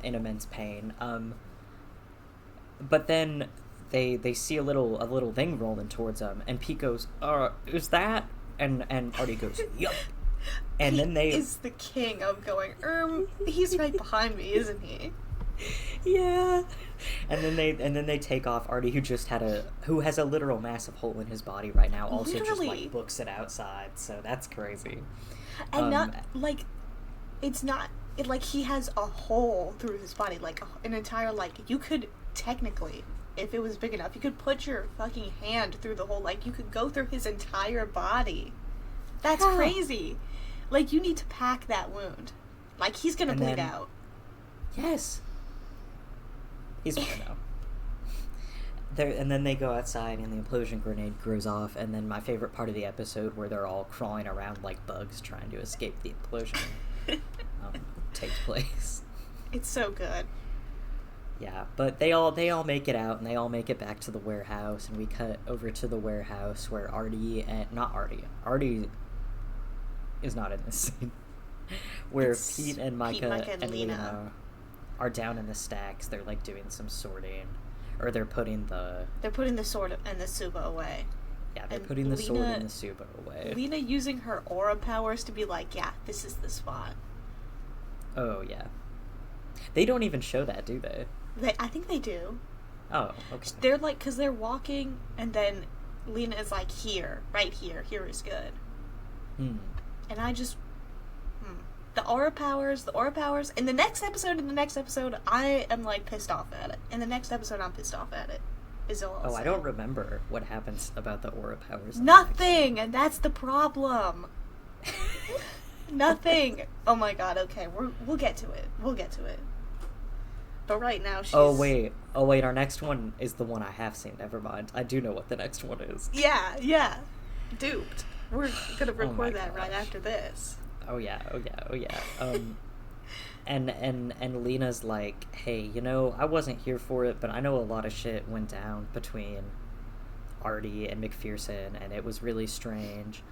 in immense pain. But then they see a little thing rolling towards them, and Pete goes, is that? And Artie goes, yup. And Pete then they is the king of going, he's right behind me, isn't he? Yeah. And then they take off Artie, who has a literal massive hole in his body right now, also Literally. just like books it outside. So that's crazy. And not like it's not it, like he has a hole through his body, like an entire, like, you could technically, if it was big enough, you could put your fucking hand through the hole, like you could go through his entire body. That's crazy. Like, you need to pack that wound. Like, he's gonna bleed out. Yes. He's gonna know. And then they go outside, and the implosion grenade goes off, and then my favorite part of the episode, where they're all crawling around like bugs trying to escape the implosion, takes place. It's so good. Yeah, but they all make it out, and they all make it back to the warehouse, and we cut over to the warehouse where Artie is not in this scene, where It's Pete, Micah, and Lena Lena are down in the stacks. They're like doing some sorting, or they're putting the sword and the Suba away. Yeah, they're And putting the sword and the Suba away. Lena using her aura powers to be like, yeah, this is the spot. Oh yeah, they don't even show that, do they? I think they do. Oh, okay. They're like, because they're walking, and then Lena is like, right here is good. And I just, the aura powers, in the next episode, I am like pissed off at it. In the next episode, I'm pissed off at it. Is all I'll say. I don't remember what happens about the aura powers. Nothing, and that's the problem. Nothing. Oh my god, okay, we'll get to it. But right now, she's... Oh wait, our next one is the one I have seen. Never mind. I do know what the next one is. Yeah. Duped. We're gonna record that gosh. right after this. Oh yeah. And Lena's like, hey, I wasn't here for it, but I know a lot of shit went down between Artie and MacPherson, and it was really strange.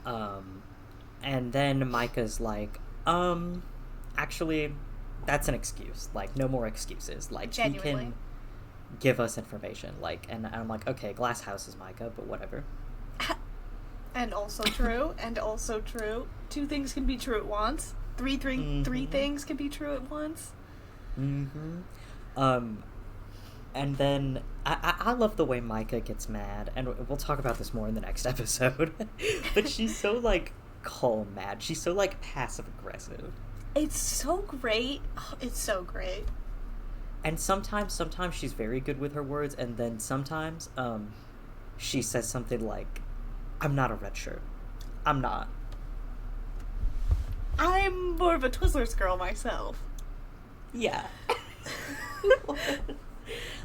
And then Micah's like, actually, that's an excuse. Like, no more excuses. Like, Genuinely. he can give us information. Like, and I'm like, okay, glass houses, Micah, but whatever. And also true. Two things can be true at once. Three things can be true at once. And then I love the way Micah gets mad, and we'll talk about this more in the next episode. But she's so like calm mad. She's so like passive aggressive. It's so great. Oh, it's so great. And sometimes she's very good with her words, and then sometimes she says something like, I'm not a red shirt. I'm not. I'm more of a Twizzlers girl myself. Yeah.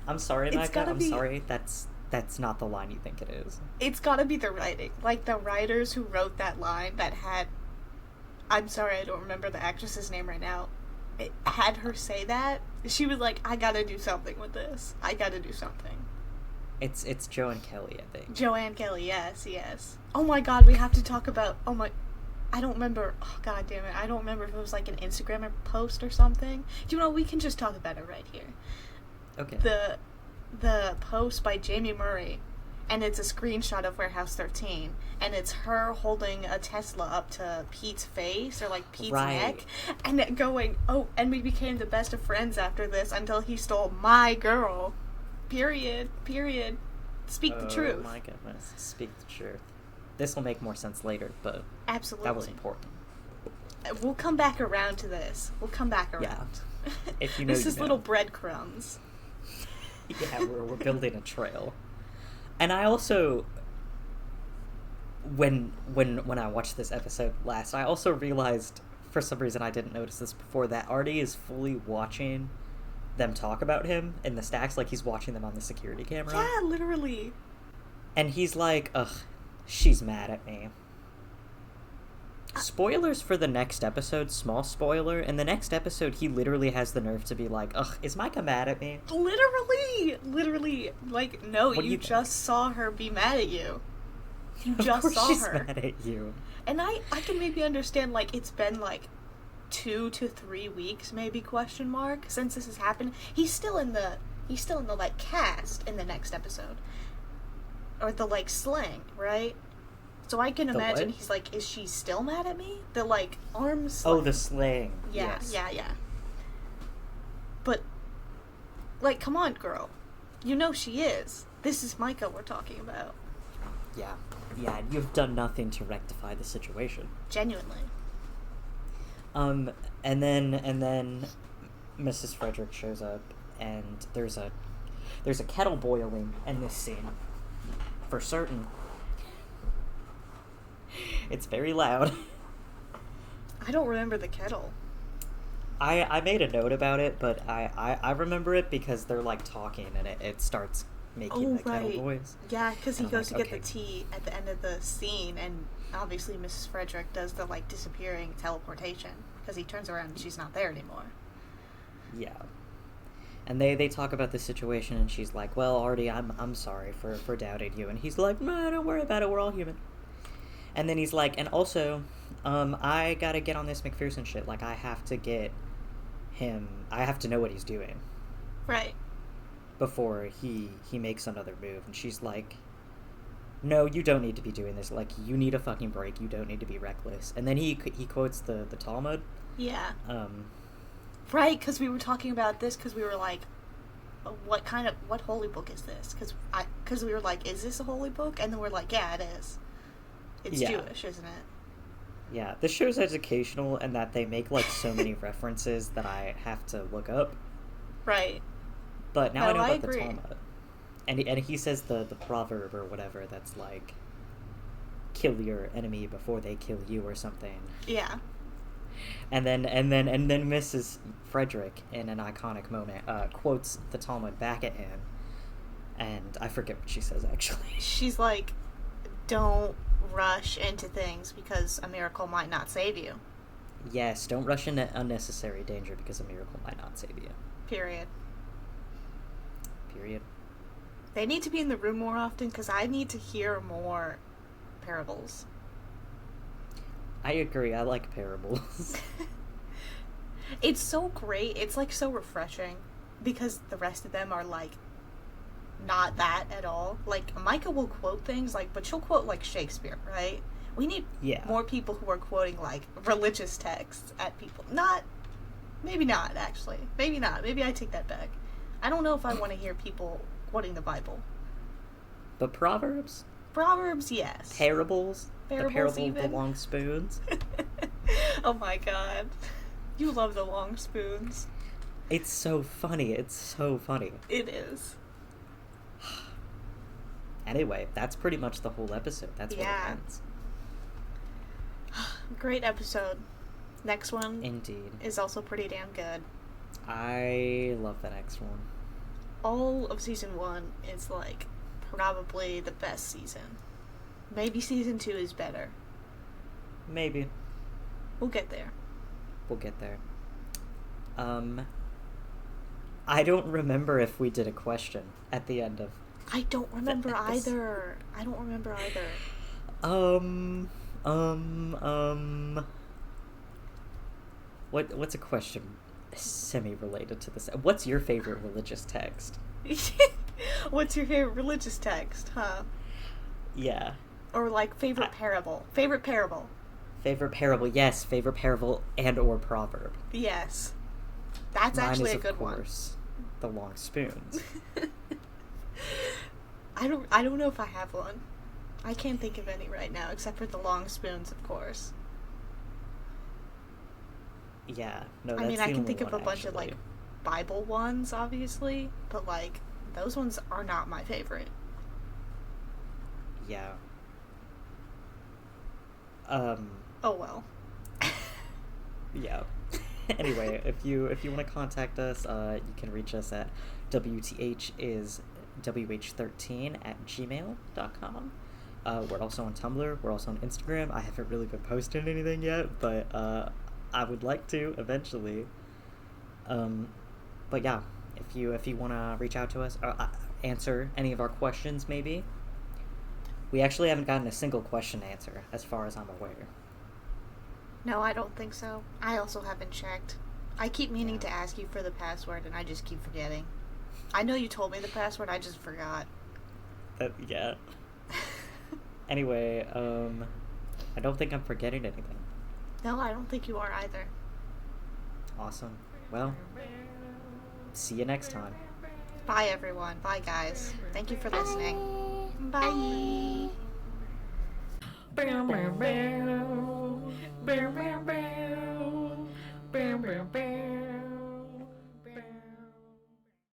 I'm sorry, Micah. I'm sorry. That's not the line you think it is. It's gotta be the writing. Like, the writers who wrote that line that had... I'm sorry, I don't remember the actress's name right now. It had her say that. She was like, I gotta do something with this. I gotta do something. It's Joanne Kelly, I think. Joanne Kelly, yes. Oh my god, we have to talk about... I don't remember. Oh, God damn it. I don't remember if it was like an Instagram post or something. Do you know, we can just talk about it right here. Okay. The post by Jamie Murray, and it's a screenshot of Warehouse 13, and it's her holding a Tesla up to Pete's face, or like Pete's neck, and it going, oh, and we became the best of friends after this until he stole my girl. Period. Speak the truth. Oh my goodness. Speak the truth. This will make more sense later, but Absolutely. that was important. We'll come back around to this. We'll come back around. Yeah. If you know, This is you know. little breadcrumbs. Yeah, we're building a trail. And I also, when I watched this episode last, I also realized, for some reason I didn't notice this before, that Artie is fully watching them talk about him in the stacks, like he's watching them on the security camera. Yeah, literally. And he's like, ugh, she's mad at me. Spoilers for the next episode, small spoiler. In the next episode, he literally has the nerve to be like, ugh, is Micah mad at me? Literally. Like, no, What do you you think? just saw her be mad at you. You Of just course saw she's her. mad at you. And I can maybe understand, like, it's been, like, 2 to 3 weeks, maybe, question mark, since this has happened. He's still in the, like, cast in the next episode. Or the, like, slang, right? So I can The imagine what? he's like, is she still mad at me? The, like, arms Oh, the slang. Yeah, Yes. yeah. But, like, come on, girl. You know she is. This is Micah we're talking about. Yeah. Yeah, and you've done nothing to rectify the situation. Genuinely. And then Mrs. Frederick shows up, and there's a kettle boiling in this scene. For certain. It's very loud. I don't remember the kettle. I made a note about it, but I remember it because they're like talking and it starts making the kettle noise. Yeah, because he And I'm goes like, to get the tea at the end of the scene, and obviously Mrs. Frederick does the, like, disappearing teleportation, because he turns around and she's not there anymore. Yeah. And they talk about the situation, and she's like, well, Artie, I'm sorry for doubting you. And he's like, no, don't worry about it, we're all human. And then he's like, and also, I gotta get on this MacPherson shit. Like, I have to get him, I have to know what he's doing. Right. Before he makes another move. And she's like, no, you don't need to be doing this. Like, you need a fucking break. You don't need to be reckless. And then he quotes the Talmud. Yeah. Right, because we were talking about this, because we were like, what holy book is this? Because we were like, is this a holy book? And then we're like, yeah, it is. It's Jewish, isn't it? Yeah, this show's educational and that they make, like, so many references that I have to look up. Right. But now I know I about agree. the Talmud. And he says the proverb or whatever that's like, kill your enemy before they kill you or something. Yeah. And then Mrs. Frederick, in an iconic moment, quotes the Talmud back at him. And I forget what she says, actually. She's like, don't rush into things because a miracle might not save you. Yes, don't rush into unnecessary danger because a miracle might not save you. Period. Period. They need to be in the room more often because I need to hear more parables. I agree, I like parables. It's so great. It's, like, so refreshing because the rest of them are, like, not that at all. Like, Micah will quote things, like, but she'll quote, like, Shakespeare, right? We need more people who are quoting, like, religious texts at people. Maybe not, actually. Maybe not. Maybe I take that back. I don't know if I want to hear people quoting the Bible. But proverbs? Proverbs, yes. Parables? The parable even? of the long spoons? Oh my god. You love the long spoons. It's so funny. It's so funny. It is. Anyway, that's pretty much the whole episode. That's what it ends. Great episode. Next one Indeed. is also pretty damn good. I love the next one. All of season 1 is, like, probably the best season. Maybe season 2 is better. Maybe. We'll get there. We'll get there. I don't remember if we did a question at the end of... I don't remember either. What's a question semi-related to this? What's your favorite religious text? What's your favorite religious text, huh? Yeah. Or like favorite parable. Favorite parable. Favorite parable, yes. Favorite parable and or proverb. Yes. That's Mine actually is, a good of course, the long spoons. one. I don't know if I have one. I can't think of any right now, except for the long spoons, of course. Yeah. No, I that's mean, the I can only think of one, a bunch of actually. like Bible ones, obviously, but like those ones are not my favorite. Yeah. Oh well. Yeah. Anyway, if you want to contact us, you can reach us at wth13@gmail.com. We're also on Tumblr. We're also on Instagram. I haven't really been posting anything yet, but I would like to eventually. But yeah, if you want to reach out to us or answer any of our questions, maybe. We actually haven't gotten a single question answer, as far as I'm aware. No, I don't think so. I also haven't checked. I keep meaning Yeah. to ask you for the password, and I just keep forgetting. I know you told me the password, I just forgot. Yeah. Anyway, I don't think I'm forgetting anything. No, I don't think you are either. Awesome. Well, see you next time. Bye, everyone. Bye, guys. Thank you for listening. Bye. Bow, bow, bow. Bow, bow, bow. Bow, bow, bow.